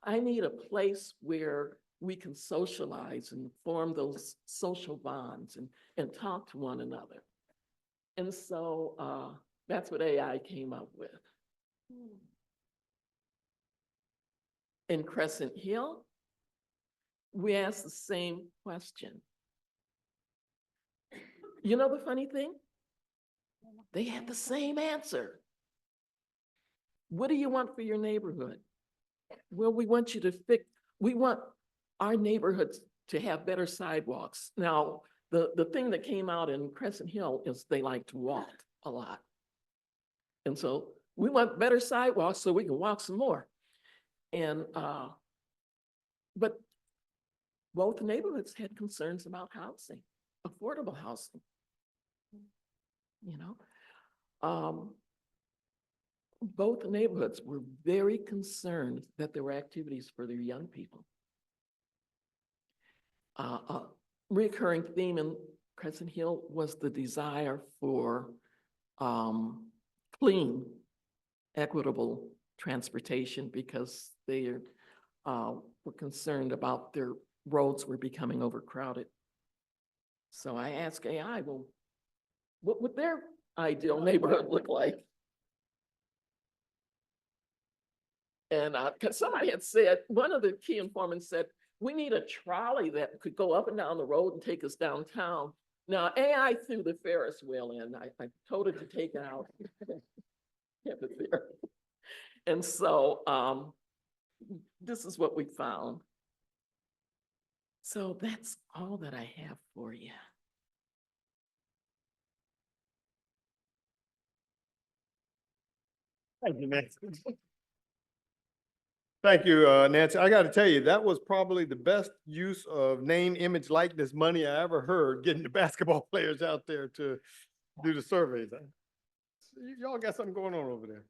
I need a place where we can socialize and form those social bonds and talk to one another. And so that's what AI came up with. In Crescent Hill, we asked the same question. You know the funny thing? They had the same answer. What do you want for your neighborhood? Well, we want you to we want our neighborhoods to have better sidewalks. Now, the thing that came out in Crescent Hill is they like to walk a lot. And so we want better sidewalks so we can walk some more. And, but both neighborhoods had concerns about housing, affordable housing. You know, both neighborhoods were very concerned that there were activities for their young people. A recurring theme in Crescent Hill was the desire for clean, equitable transportation because they were concerned about their roads were becoming overcrowded. So I asked AI, well, what would their ideal neighborhood look like? And because somebody had said, one of the key informants said, we need a trolley that could go up and down the road and take us downtown. Now, AI threw the Ferris wheel in. I told it to take it out. Kept it there. And so this is what we found. So that's all that I have for you. Thank you, Nancy. Thank you, Nancy. I got to tell you, that was probably the best use of name, image, likeness money I ever heard, getting the basketball players out there to do the surveys. Y'all got something going on over there.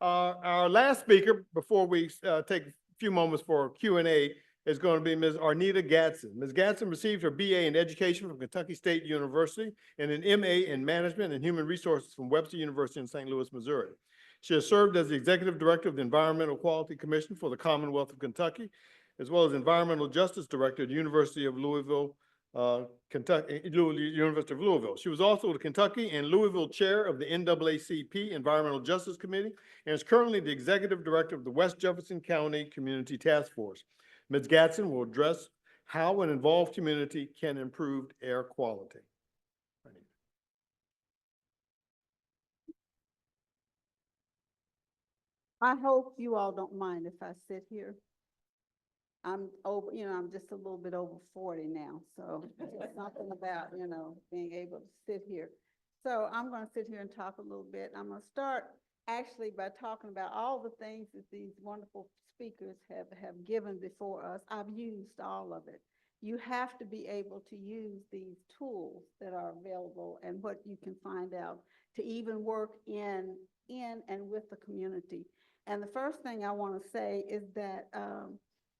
Our last speaker, before we take a few moments for Q&A, is going to be Ms. Arnita Gadsden. Ms. Gadsden received her BA in Education from Kentucky State University and an MA in Management and Human Resources from Webster University in St. Louis, Missouri. She has served as the Executive Director of the Environmental Quality Commission for the Commonwealth of Kentucky, as well as Environmental Justice Director at the University of Louisville, University of Louisville. She was also the Kentucky and Louisville Chair of the NAACP Environmental Justice Committee and is currently the Executive Director of the West Jefferson County Community Task Force. Ms. Gadsden will address how an involved community can improve air quality. I hope you all don't mind if I sit here. I'm over, I'm just a little bit over 40 now, so it's something about, being able to sit here. So I'm going to sit here and talk a little bit. I'm going to start actually by talking about all the things that these wonderful speakers have given before us. I've used all of it. You have to be able to use these tools that are available and what you can find out to even work in and with the community. And the first thing I want to say is that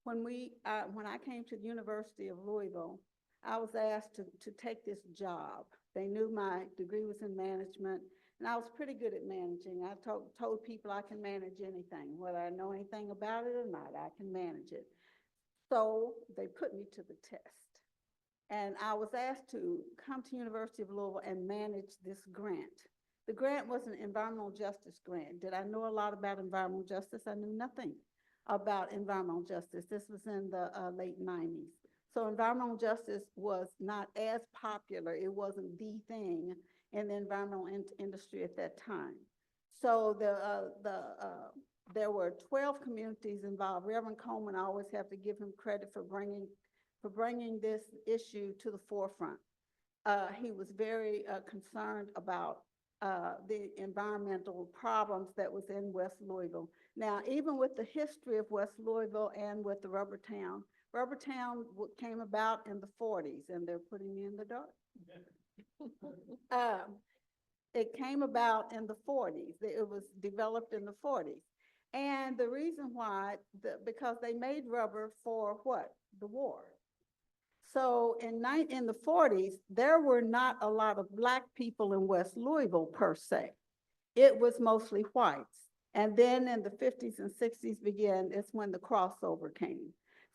when I came to the University of Louisville, I was asked to take this job. They knew my degree was in management, and I was pretty good at managing. I told people I can manage anything, whether I know anything about it or not, I can manage it. So they put me to the test. And I was asked to come to University of Louisville and manage this grant. The grant was an environmental justice grant. Did I know a lot about environmental justice? I knew nothing about environmental justice. This was in the late 90s. So environmental justice was not as popular. It wasn't the thing in the environmental industry at that time. So there were 12 communities involved. Reverend Coleman, I always have to give him credit for bringing this issue to the forefront. He was very concerned about the environmental problems that was in West Louisville. Now, even with the history of West Louisville and with the Rubber Town came about in the 40s, and they're putting me in the dark. It came about in the 40s. It was developed in the 40s. And the reason why, because they made rubber for what? The war. So in the 40s, there were not a lot of Black people in West Louisville per se. It was mostly whites. And then in the 50s and 60s it's when the crossover came.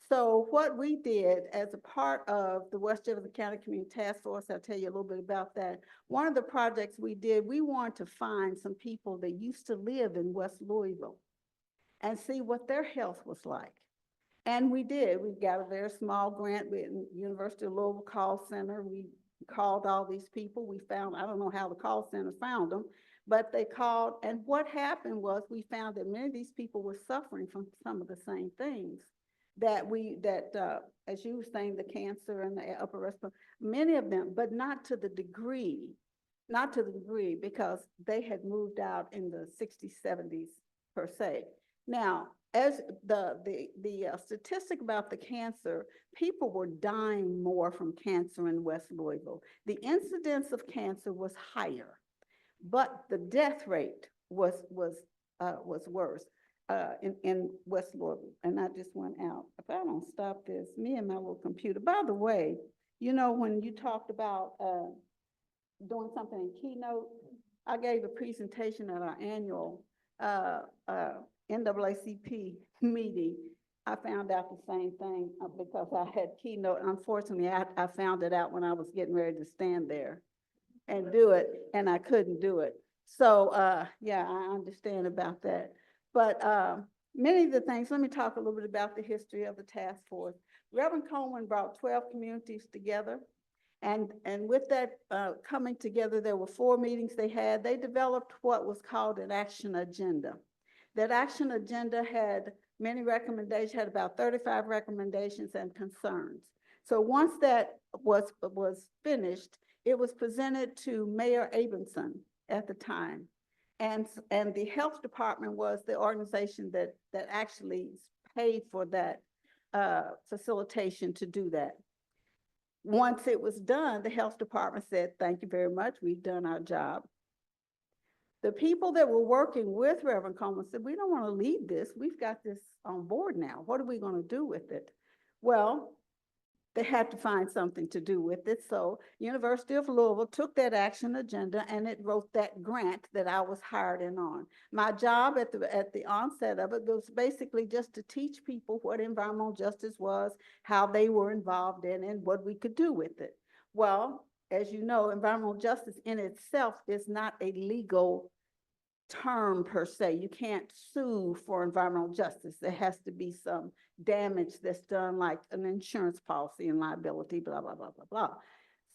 So what we did as a part of the West Jefferson County Community Task Force, I'll tell you a little bit about that. One of the projects we did, we wanted to find some people that used to live in West Louisville and see what their health was like. And we did. We got a very small grant with University of Louisville Call Center. We called all these people. We found, I don't know how the call center found them, but they called. And what happened was we found that many of these people were suffering from some of the same things that as you were saying, the cancer and the upper respiratory, many of them, but not to the degree, because they had moved out in the 60s, 70s per se. Now, as the statistic about the cancer, people were dying more from cancer in West Louisville. The incidence of cancer was higher, but the death rate was worse in West Louisville. And I just went out. If I don't stop this, me and my little computer. By the way, you know, when you talked about doing something in Keynote, I gave a presentation at our annual NAACP meeting. I found out the same thing because I had Keynote. Unfortunately, I found it out when I was getting ready to stand there and do it, and I couldn't do it. So yeah, I understand about that. But many of the things, let me talk a little bit about the history of the task force. Reverend Coleman brought 12 communities together. And with that coming together, there were 4 meetings they had. They developed what was called an action agenda. That action agenda had many recommendations, had about 35 recommendations and concerns. So once that was finished, it was presented to Mayor Abramson at the time. And the health department was the organization that actually paid for that facilitation to do that. Once it was done, the health department said, "Thank you very much, we've done our job." The people that were working with Reverend Coleman said, "We don't want to leave this. We've got this on board now. What are we going to do with it?" Well, they had to find something to do with it. So University of Louisville took that action agenda and it wrote that grant that I was hired in on. My job at the onset of it was basically just to teach people what environmental justice was, how they were involved in, and what we could do with it. Well, as you know, environmental justice in itself is not a legal term per se. You can't sue for environmental justice. There has to be some damage that's done, like an insurance policy and liability, blah, blah, blah, blah, blah.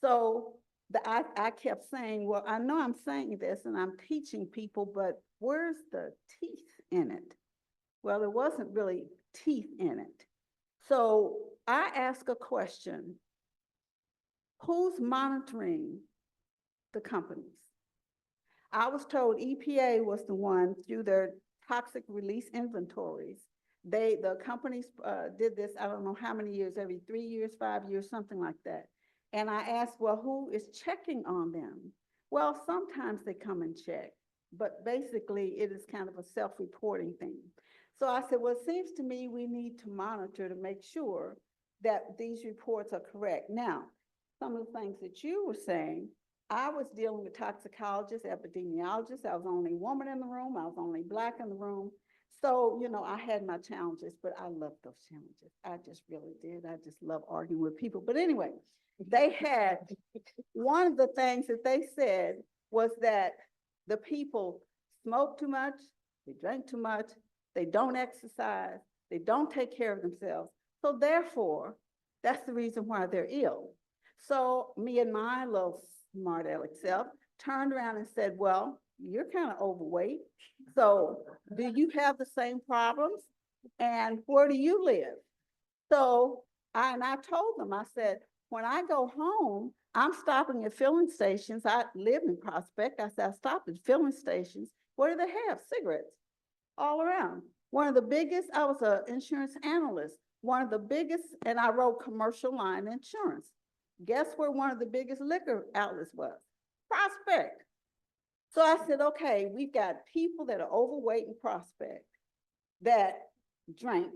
So I kept saying, well, I know I'm saying this and I'm teaching people, but where's the teeth in it? Well, there wasn't really teeth in it. So I asked a question: who's monitoring the companies? I was told EPA was the one through their toxic release inventories. The companies did this, I don't know how many years, every 3 years, 5 years, something like that. And I asked, well, who is checking on them? Well, sometimes they come and check, but basically it is kind of a self-reporting thing. So I said, well, it seems to me we need to monitor to make sure that these reports are correct. Now, some of the things that you were saying, I was dealing with toxicologists, epidemiologists. I was the only woman in the room. I was the only Black in the room. So, you know, I had my challenges, but I loved those challenges. I just really did. I just love arguing with people. But anyway, they had, one of the things that they said was that the people smoke too much, they drink too much, they don't exercise, they don't take care of themselves. So therefore, that's the reason why they're ill. So me and my little smart aleck self turned around and said, well, you're kind of overweight. So do you have the same problems? And where do you live? So I told them, I said, when I go home, I'm stopping at filling stations. I live in Prospect. I said, I stopped at filling stations. What do they have? Cigarettes all around. One of the biggest, I was an insurance analyst. One of the biggest, and I wrote commercial line insurance. Guess where one of the biggest liquor outlets was? Prospect. So I said, okay, we've got people that are overweight in Prospect that drink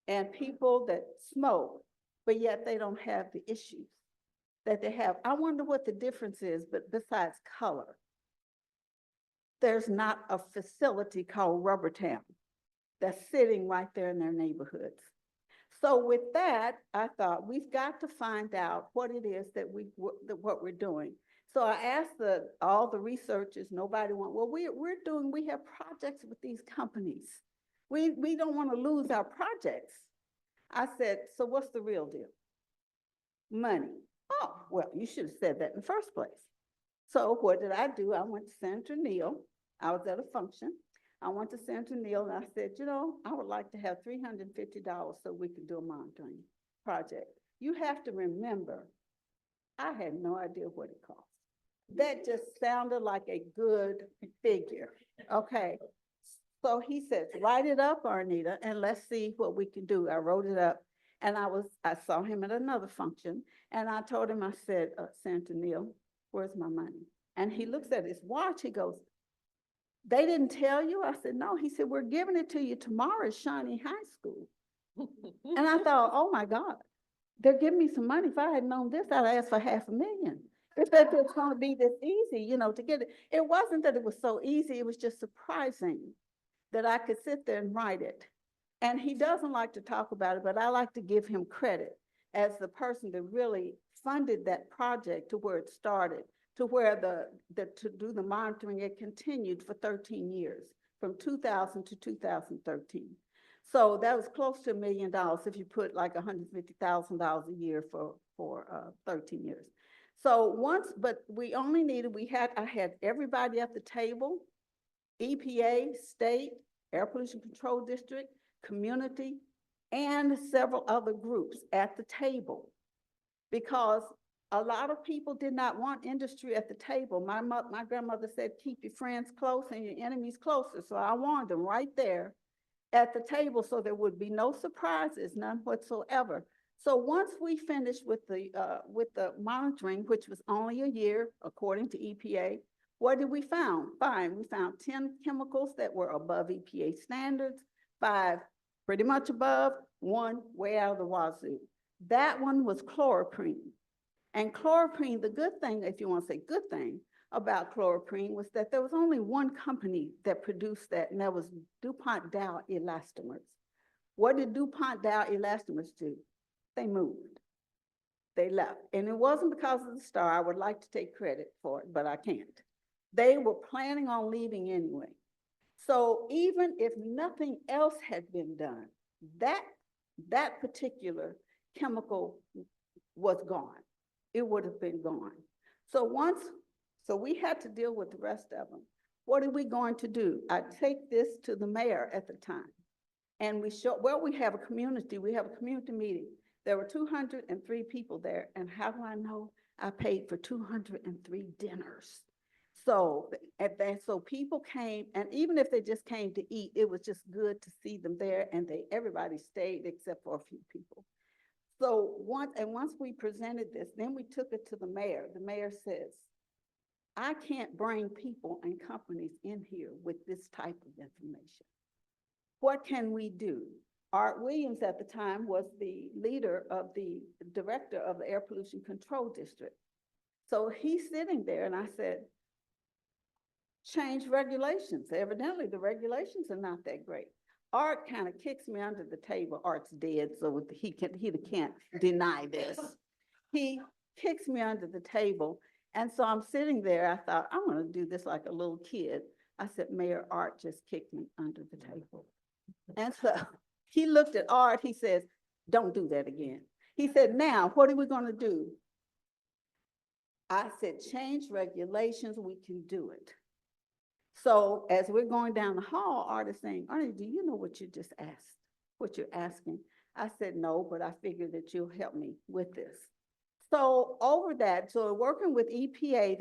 and people that smoke, but yet they don't have the issues that they have. I wonder what the difference is, but besides color. There's not a facility called Rubber Town that's sitting right there in their neighborhoods. So with that, I thought we've got to find out what it is that what we're doing. So I asked all the researchers, nobody well, we have projects with these companies. We don't want to lose our projects. I said, so what's the real deal? Money. Oh, well, you should have said that in the first place. So what did I do? I went to Senator Neal. I was at a function. I went to Senator Neal and I said, you know, I would like to have $350 so we can do a monitoring project. You have to remember, I had no idea what it cost. That just sounded like a good figure. Okay. So he said, write it up, Arnita, and let's see what we can do. I wrote it up and I saw him at another function and I told him, I said, Senator Neal, where's my money? And he looks at his watch, he goes, they didn't tell you? I said, no. He said, we're giving it to you tomorrow at Shawnee High School. And I thought, oh my God, they're giving me some money. If I had known this, I'd ask for $500,000. If that it's going to be this easy, you know, to get it. It wasn't that it was so easy. It was just surprising that I could sit there and write it. And he doesn't like to talk about it, but I like to give him credit as the person that really funded that project to where it started, to where to do the monitoring, it continued for 13 years, from 2000 to 2013. So that was close to $1 million if you put like $150,000 a year for 13 years. So but we only needed, I had everybody at the table, EPA, state, Air Pollution Control District, community, and several other groups at the table. Because a lot of people did not want industry at the table. My grandmother said, keep your friends close and your enemies closer. So I wanted them right there at the table so there would be no surprises, none whatsoever. So once we finished with the monitoring, which was only a year, according to EPA, what did we find? We found 10 chemicals that were above EPA standards, 5 pretty much above, 1 way out of the wazoo. That one was chloroprene. And chloroprene, the good thing, if you want to say good thing about chloroprene, was that there was only one company that produced that, and that was DuPont Dow elastomers. What did DuPont Dow elastomers do? They moved. They left. And it wasn't because of the star. I would like to take credit for it, but I can't. They were planning on leaving anyway. So even if nothing else had been done, that particular chemical was gone. It would have been gone. So we had to deal with the rest of them. What are we going to do? I take this to the mayor at the time. And we have a community meeting. There were 203 people there. And how do I know? I paid for 203 dinners. So people came, and even if they just came to eat, it was just good to see them there, and everybody stayed except for a few people. So once we presented this, then we took it to the mayor. The mayor says, I can't bring people and companies in here with this type of information. What can we do? Art Williams at the time was the director of the Air Pollution Control District. So he's sitting there, and I said, change regulations. Evidently, the regulations are not that great. Art kind of kicks me under the table. Art's dead, so he can't deny this. He kicks me under the table. And so I'm sitting there. I thought, I'm going to do this like a little kid. I said, Mayor, Art just kicked me under the table. And so he looked at Art. He says, don't do that again. He said, now, what are we going to do? I said, change regulations. We can do it. So as we're going down the hall, Art is saying, Arnie, do you know what you just asked? What you're asking? I said, no, but I figured that you'll help me with this. So over that, so working with EPA,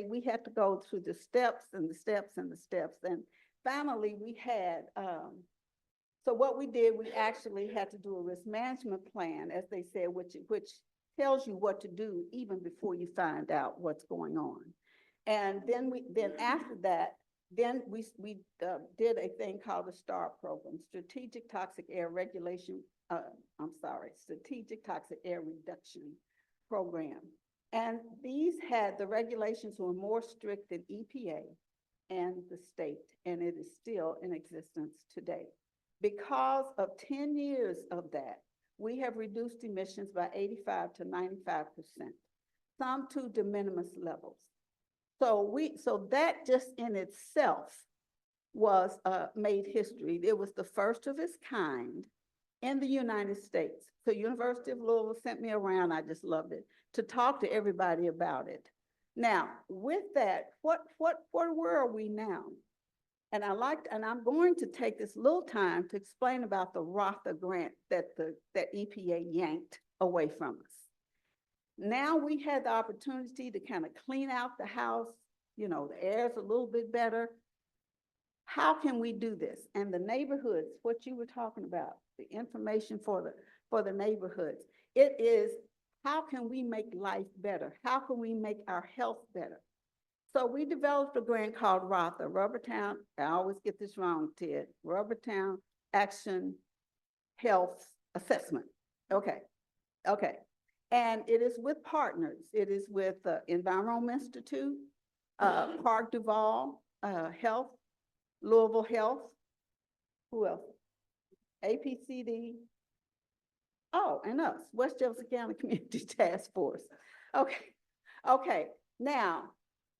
we had to go through the steps and the steps and the steps. And finally we had, so what we did, we actually had to do a risk management plan, as they said, which tells you what to do even before you find out what's going on. And then after that, then we did a thing called the STAR program, Strategic Toxic Air Regulation, Strategic Toxic Air Reduction Program. And these had, the regulations were more strict than EPA and the state, and it is still in existence today. Because of 10 years of that, we have reduced emissions by 85 to 95%, some to de minimis levels. So that just in itself was made history. It was the first of its kind in the United States. So University of Louisville sent me around, I just loved it, to talk to everybody about it. Now, with that, where are we now? And I'm going to take this little time to explain about the ROTHA grant that EPA yanked away from us. Now we had the opportunity to kind of clean out the house, you know, the air's a little bit better. How can we do this? And the neighborhoods, what you were talking about, the information for the neighborhoods, it is how can we make life better? How can we make our health better? So we developed a grant called ROTHA, Rubbertown, I always get this wrong, Ted, Rubbertown Action Health Assessment. Okay. And it is with partners. It is with the Envirome Institute, Park Duval Health, Louisville Health, who else? APCD, oh, and us, West Jefferson County Community Task Force. Okay. Now,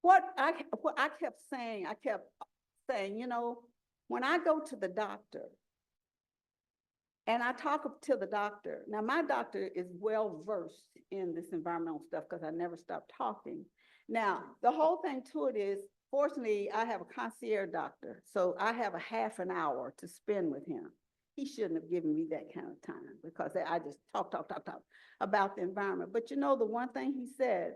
what I kept saying, you know, when I go to the doctor, and I talk to the doctor. Now, my doctor is well-versed in this environmental stuff because I never stopped talking. Now, the whole thing to it is, fortunately, I have a concierge doctor, so I have a half an hour to spend with him. He shouldn't have given me that kind of time because I just talk about the environment. But you know, the one thing he said,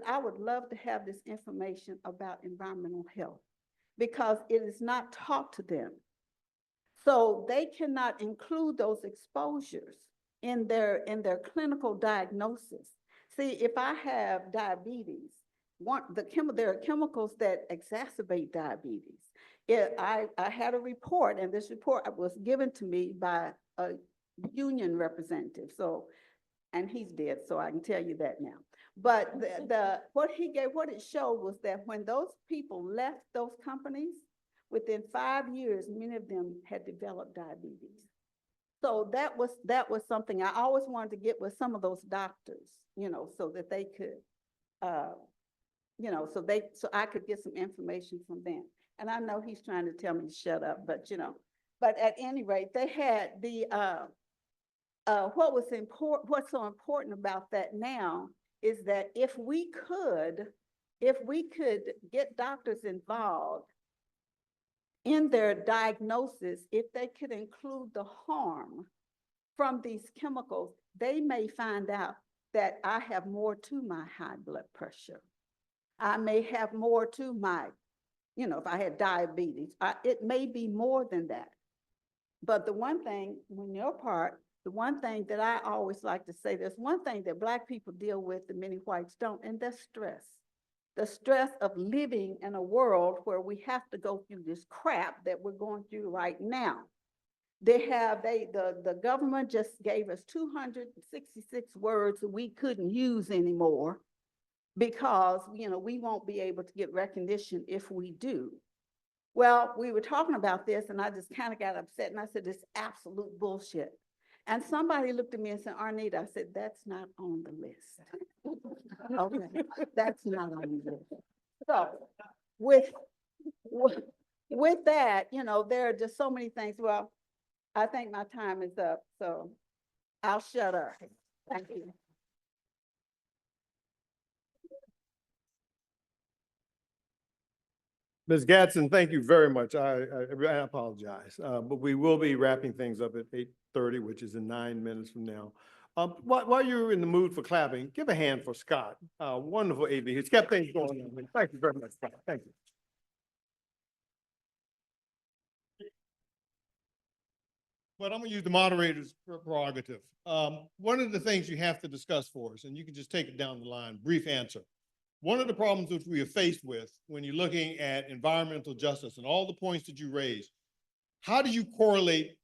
I would love to have this information about environmental health because it is not taught to them. So they cannot include those exposures in their clinical diagnosis. See, if I have diabetes, there are chemicals that exacerbate diabetes. I had a report, and this report was given to me by a union representative. So, and he's dead, so I can tell you that now. But what it showed was that when those people left those companies, within 5 years, many of them had developed diabetes. So that was something I always wanted to get with some of those doctors, you know, so that they could, you know, so I could get some information from them. And I know he's trying to tell me to shut up, but you know, but at any rate, they had the what's so important about that now is that if we could get doctors involved in their diagnosis, if they could include the harm from these chemicals, they may find out that I have more to my high blood pressure. I may have more to my, you know, if I had diabetes, it may be more than that. But the one thing, on your part, the one thing that I always like to say, there's one thing that Black people deal with that many whites don't, and that's stress. The stress of living in a world where we have to go through this crap that we're going through right now. The government just gave us 266 words that we couldn't use anymore because, you know, we won't be able to get recognition if we do. Well, we were talking about this and I just kind of got upset and I said, this absolute bullshit. And somebody looked at me and said, Arnita, I said, that's not on the list. Okay, that's not on the list. So with that, you know, there are just so many things. Well, I think my time is up, so I'll shut up. Thank you. Ms. Gadsden, thank you very much. I apologize, but we will be wrapping things up at 8:30, which is in 9 minutes from now. While you're in the mood for clapping, give a hand for Scott. Wonderful AD. He's kept things going on. Thank you very much, Scott. Thank you. But I'm gonna use the moderator's prerogative. One of the things you have to discuss for us, and you can just take it down the line, brief answer. One of the problems which we are faced with when you're looking at environmental justice and all the points that you raised, how do you correlate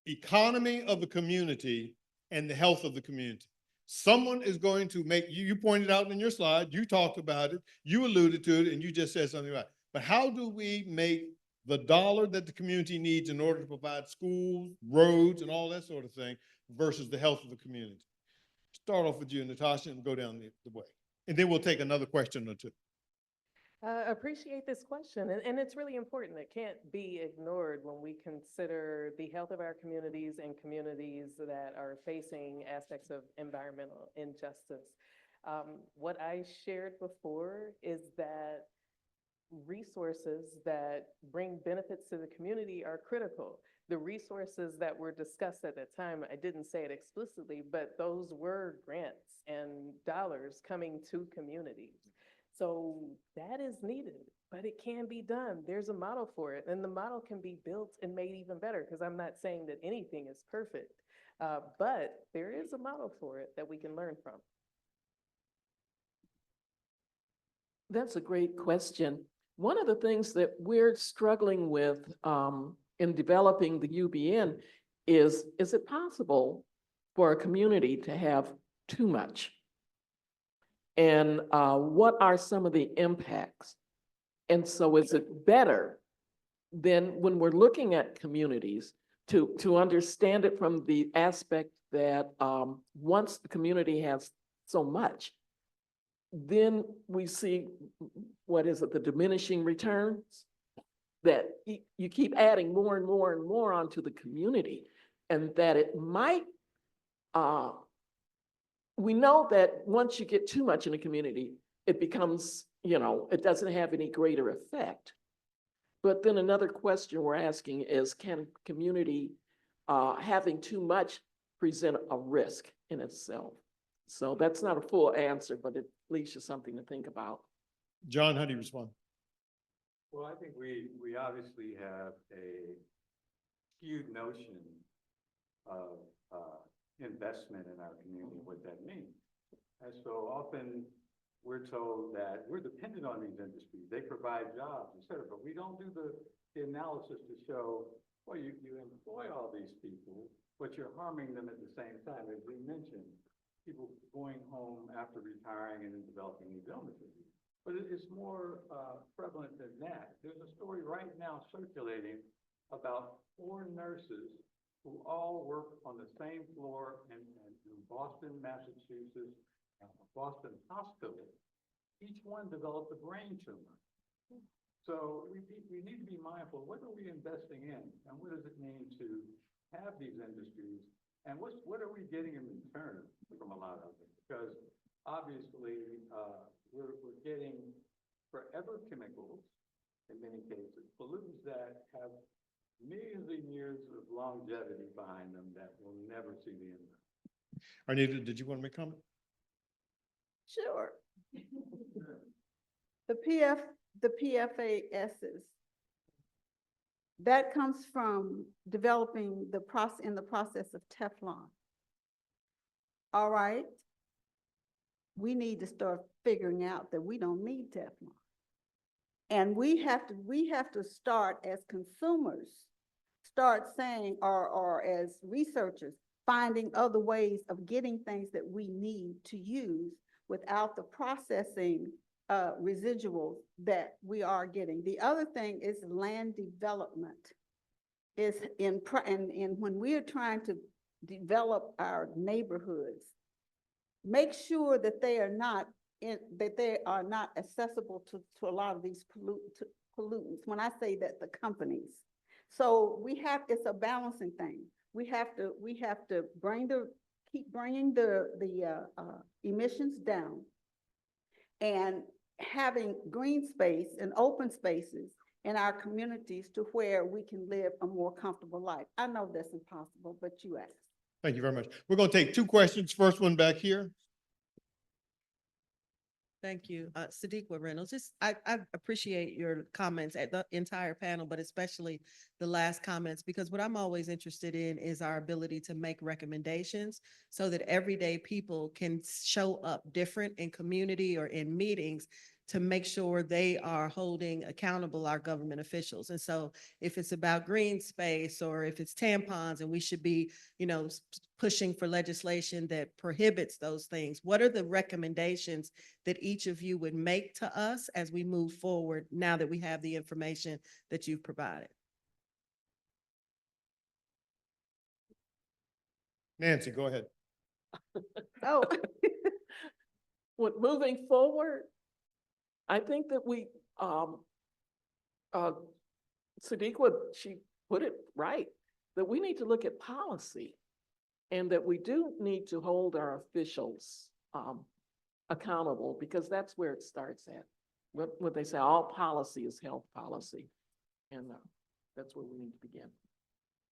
economy of the community and the health of the community? Someone is going to make, you pointed out in your slide, you talked about it, you alluded to it, and you just said something about it. But how do we make the dollar that the community needs in order to provide schools, roads, and all that sort of thing versus the health of the community? Start off with you, Natasha, and go down the way. And then we'll take another question or two. Appreciate this question, and it's really important. It can't be ignored when we consider the health of our communities and communities that are facing aspects of environmental injustice. What I shared before is that resources that bring benefits to the community are critical. The resources that were discussed at that time, I didn't say it explicitly, but those were grants and dollars coming to communities. So that is needed, but it can be done. There's a model for it, and the model can be built and made even better, because I'm not saying that anything is perfect, but there is a model for it that we can learn from. That's a great question. One of the things that we're struggling with in developing the UBN is it possible for a community to have too much? And what are some of the impacts? And so is it better than when we're looking at communities to understand it from the aspect that once the community has so much, then we see, what is it, the diminishing returns? That you keep adding more and more and more onto the community, and that it might, we know that once you get too much in a community, it becomes, you know, it doesn't have any greater effect. But then another question we're asking is, can community having too much present a risk in itself? So that's not a full answer, but it leaves you something to think about. John, how do you respond? Well, I think we obviously have a skewed notion of investment in our community, what that means. And so often we're told that we're dependent on these industries. They provide jobs, et cetera, but we don't do the analysis to show, well, you employ all these people, but you're harming them at the same time. As we mentioned, people going home after retiring and then developing these illnesses. But it's more prevalent than that. There's a story right now circulating about 4 nurses who all work on the same floor in Boston, Massachusetts, Boston Hospital. Each one developed a brain tumor. So we need to be mindful, what are we investing in? And what does it mean to have these industries? And what are we getting in return from a lot of it? Because obviously we're getting forever chemicals, in many cases, pollutants that have millions of years of longevity behind them that will never see the end of. Arnita, did you want to make a comment? Sure. The PFASs, that comes from developing the process of Teflon. All right. We need to start figuring out that we don't need Teflon. And we have to start as consumers, start saying, or as researchers, finding other ways of getting things that we need to use without the processing residuals that we are getting. The other thing is land development. Is in when we are trying to develop our neighborhoods, make sure that they are not accessible to a lot of these pollutants. When I say that, the companies. So it's a balancing thing. We have to keep bringing the emissions down, and having green space and open spaces in our communities to where we can live a more comfortable life. I know that's impossible, but you asked. Thank you very much. We're going to take 2 questions. First one back here. Thank you. Sadiqa Reynolds, I appreciate your comments at the entire panel, but especially the last comments, because what I'm always interested in is our ability to make recommendations so that everyday people can show up different in community or in meetings to make sure they are holding accountable our government officials. And so if it's about green space or if it's tampons and we should be, pushing for legislation that prohibits those things, what are the recommendations that each of you would make to us as we move forward now that we have the information that you've provided? Nancy, go ahead. Oh, With moving forward, I think that we, Sadiqa, she put it right, that we need to look at policy and that we do need to hold our officials accountable, because that's where it starts at. What they say, all policy is health policy. And that's where we need to begin.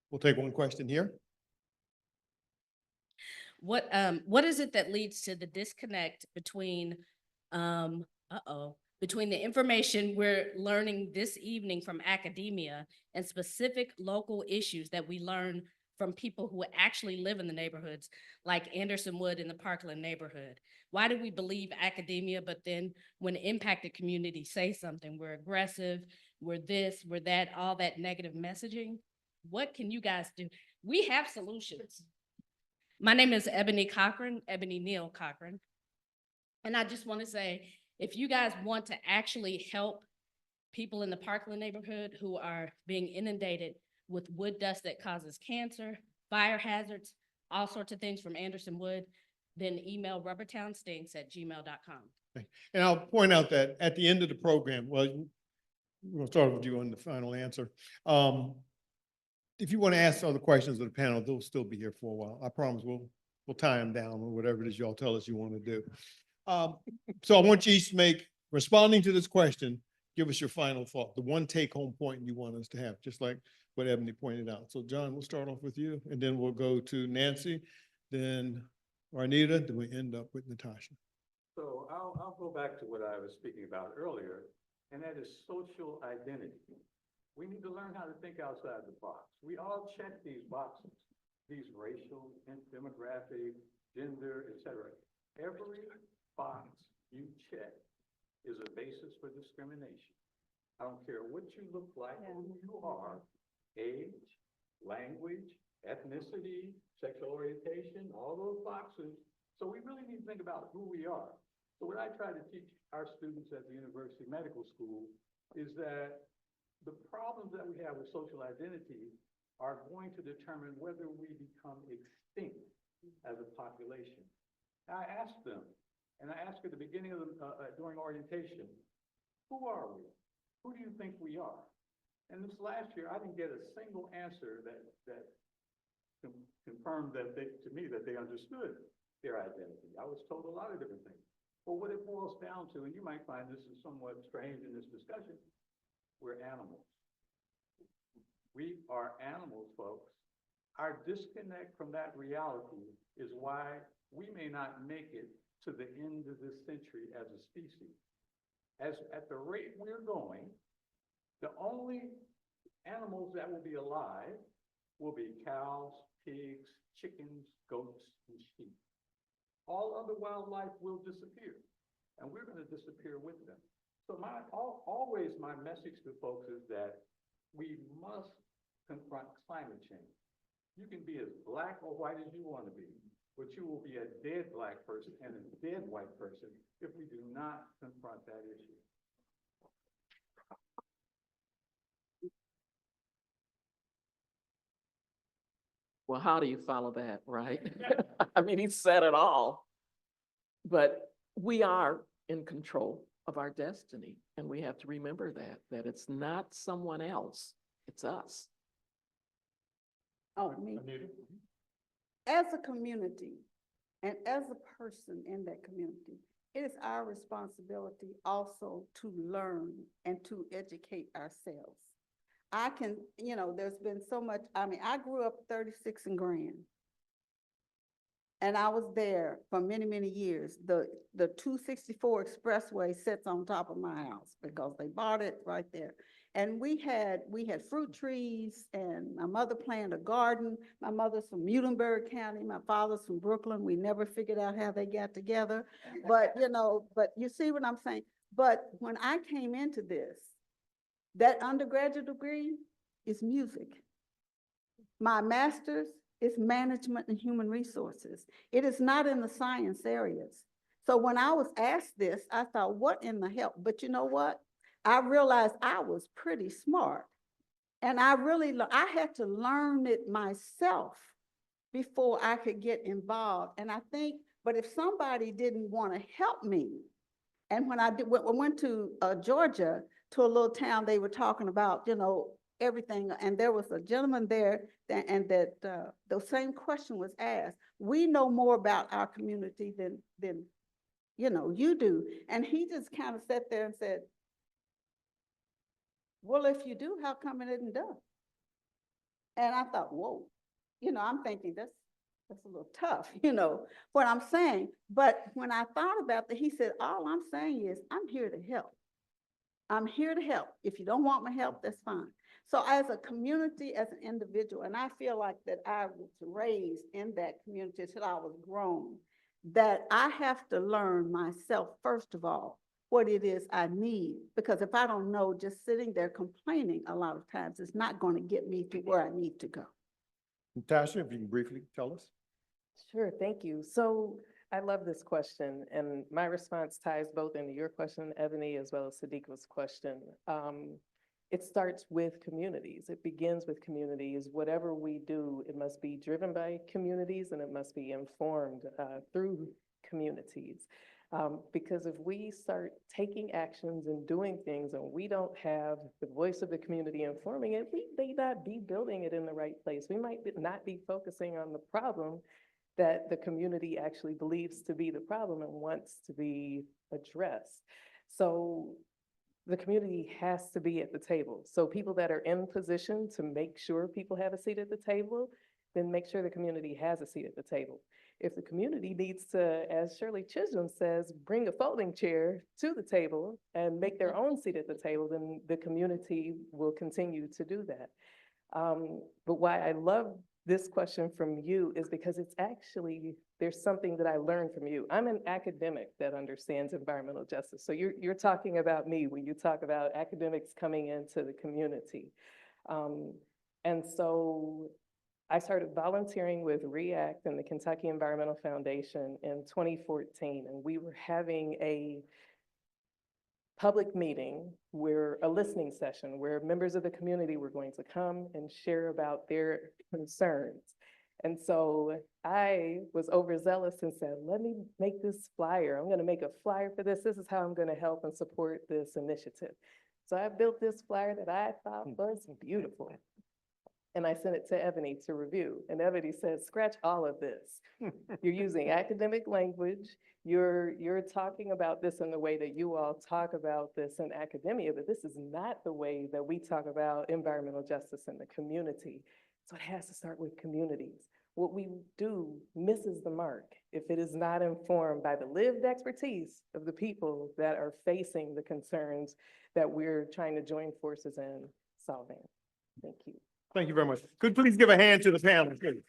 We'll take one question here. What is it that leads to the disconnect between, between the information we're learning this evening from academia and specific local issues that we learn from people who actually live in the neighborhoods, like Anderson Wood in the Parkland neighborhood? Why do we believe academia, but then when impacted communities say something, we're aggressive, we're this, we're that, all that negative messaging? What can you guys do? We have solutions. My name is Ebony Neal Cochran. And I just want to say, if you guys want to actually help people in the Parkland neighborhood who are being inundated with wood dust that causes cancer, fire hazards, all sorts of things from Anderson Wood, then email rubbertownstinks@gmail.com. And I'll point out that at the end of the program, well, we'll start with you on the final answer. If you want to ask other questions of the panel, they'll still be here for a while. I promise we'll tie them down or whatever it is y'all tell us you want to do. So I want you each to make, responding to this question, give us your final thought, the one take-home point you want us to have, just like what Ebony pointed out. So John, we'll start off with you, and then we'll go to Nancy, then Arnita, then we end up with Natasha. So I'll go back to what I was speaking about earlier, and that is social identity. We need to learn how to think outside the box. We all check these boxes, these racial, demographic, gender, etc. Every box you check is a basis for discrimination. I don't care what you look like or who you are, age, language, ethnicity, sexual orientation, all those boxes. So we really need to think about who we are. So what I try to teach our students at the University Medical School is that the problems that we have with social identity are going to determine whether we become extinct as a population. I asked them, and I asked at the beginning of during orientation, who are we? Who do you think we are? And this last year, I didn't get a single answer that confirmed to me that they understood their identity. I was told a lot of different things. But what it boils down to, and you might find this is somewhat strange in this discussion, we're animals. We are animals, folks. Our disconnect from that reality is why we may not make it to the end of this century as a species. As at the rate we're going, the only animals that will be alive will be cows, pigs, chickens, goats, and sheep. All other wildlife will disappear, and we're going to disappear with them. So always my message to folks is that we must confront climate change. You can be as black or white as you want to be. but you will be a dead black person and a dead white person if we do not confront that issue. Well, how do you follow that, right? I mean, he said it all. But we are in control of our destiny, and we have to remember that it's not someone else, it's us. Oh, me. As a community and as a person in that community, it is our responsibility also to learn and to educate ourselves. I can, there's been so much, I grew up 36 in Grand. And I was there for many, many years. The 264 expressway sits on top of my house because they bought it right there. And we had fruit trees, and my mother planted a garden. My mother's from Muhlenberg County. My father's from Brooklyn. We never figured out how they got together. But, but you see what I'm saying? But when I came into this, that undergraduate degree is music. My master's is management and human resources. It is not in the science areas. So when I was asked this, I thought, what in the hell? But you know what? I realized I was pretty smart. And I had to learn it myself before I could get involved. And I think, but if somebody didn't want to help me, and when I went to Georgia, to a little town, they were talking about, everything. And there was a gentleman there the same question was asked. We know more about our community than you do. And he just kind of sat there and said, well, if you do, how come it isn't done? And I thought, whoa, I'm thinking that's a little tough, what I'm saying. But when I thought about that, he said, all I'm saying is I'm here to help. I'm here to help. If you don't want my help, that's fine. So as a community, as an individual, and I feel like that I was raised in that community until I was grown, that I have to learn myself, first of all, what it is I need. Because if I don't know, just sitting there complaining a lot of times is not going to get me to where I need to go. Natasha, if you can briefly tell us. Sure, thank you. So I love this question, and my response ties both into your question, Ebony, as well as Sadiq's question. It starts with communities. It begins with communities. Whatever we do, it must be driven by communities, and it must be informed through communities. Because if we start taking actions and doing things and we don't have the voice of the community informing it, we may not be building it in the right place. We might not be focusing on the problem that the community actually believes to be the problem and wants to be addressed. So the community has to be at the table. So people that are in position to make sure people have a seat at the table, then make sure the community has a seat at the table. If the community needs to, as Shirley Chisholm says, bring a folding chair to the table and make their own seat at the table, then the community will continue to do that. But why I love this question from you is because it's actually, there's something that I learned from you. I'm an academic that understands environmental justice. So you're talking about me when you talk about academics coming into the community. And so I started volunteering with REACT and the Kentucky Environmental Foundation in 2014, and we were having a public meeting where a listening session where members of the community were going to come and share about their concerns. And so I was overzealous and said, let me make this flyer. I'm going to make a flyer for this. This is how I'm going to help and support this initiative. So I built this flyer that I thought was beautiful. And I sent it to Ebony to review. And Ebony said, scratch all of this. You're using academic language. You're talking about this in the way that you all talk about this in academia, but this is not the way that we talk about environmental justice in the community. So it has to start with communities. What we do misses the mark if it is not informed by the lived expertise of the people that are facing the concerns that we're trying to join forces in solving. Thank you. Thank you very much. Could please give a hand to the panel, please.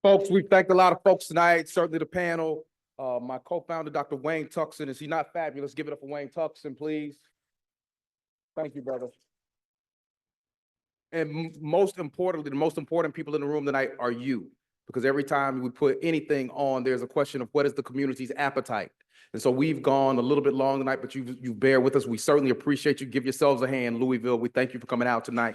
Folks, we've thanked a lot of folks tonight, certainly the panel. My co-founder, Dr. Wayne Tuckson. Is he not fabulous? Give it up for Wayne Tuckson, please. Thank you, brother. And most importantly, the most important people in the room tonight are you. Because every time we put anything on, there's a question of what is the community's appetite? And so we've gone a little bit long tonight, but you bear with us. We certainly appreciate you. Give yourselves a hand, Louisville. We thank you for coming out tonight.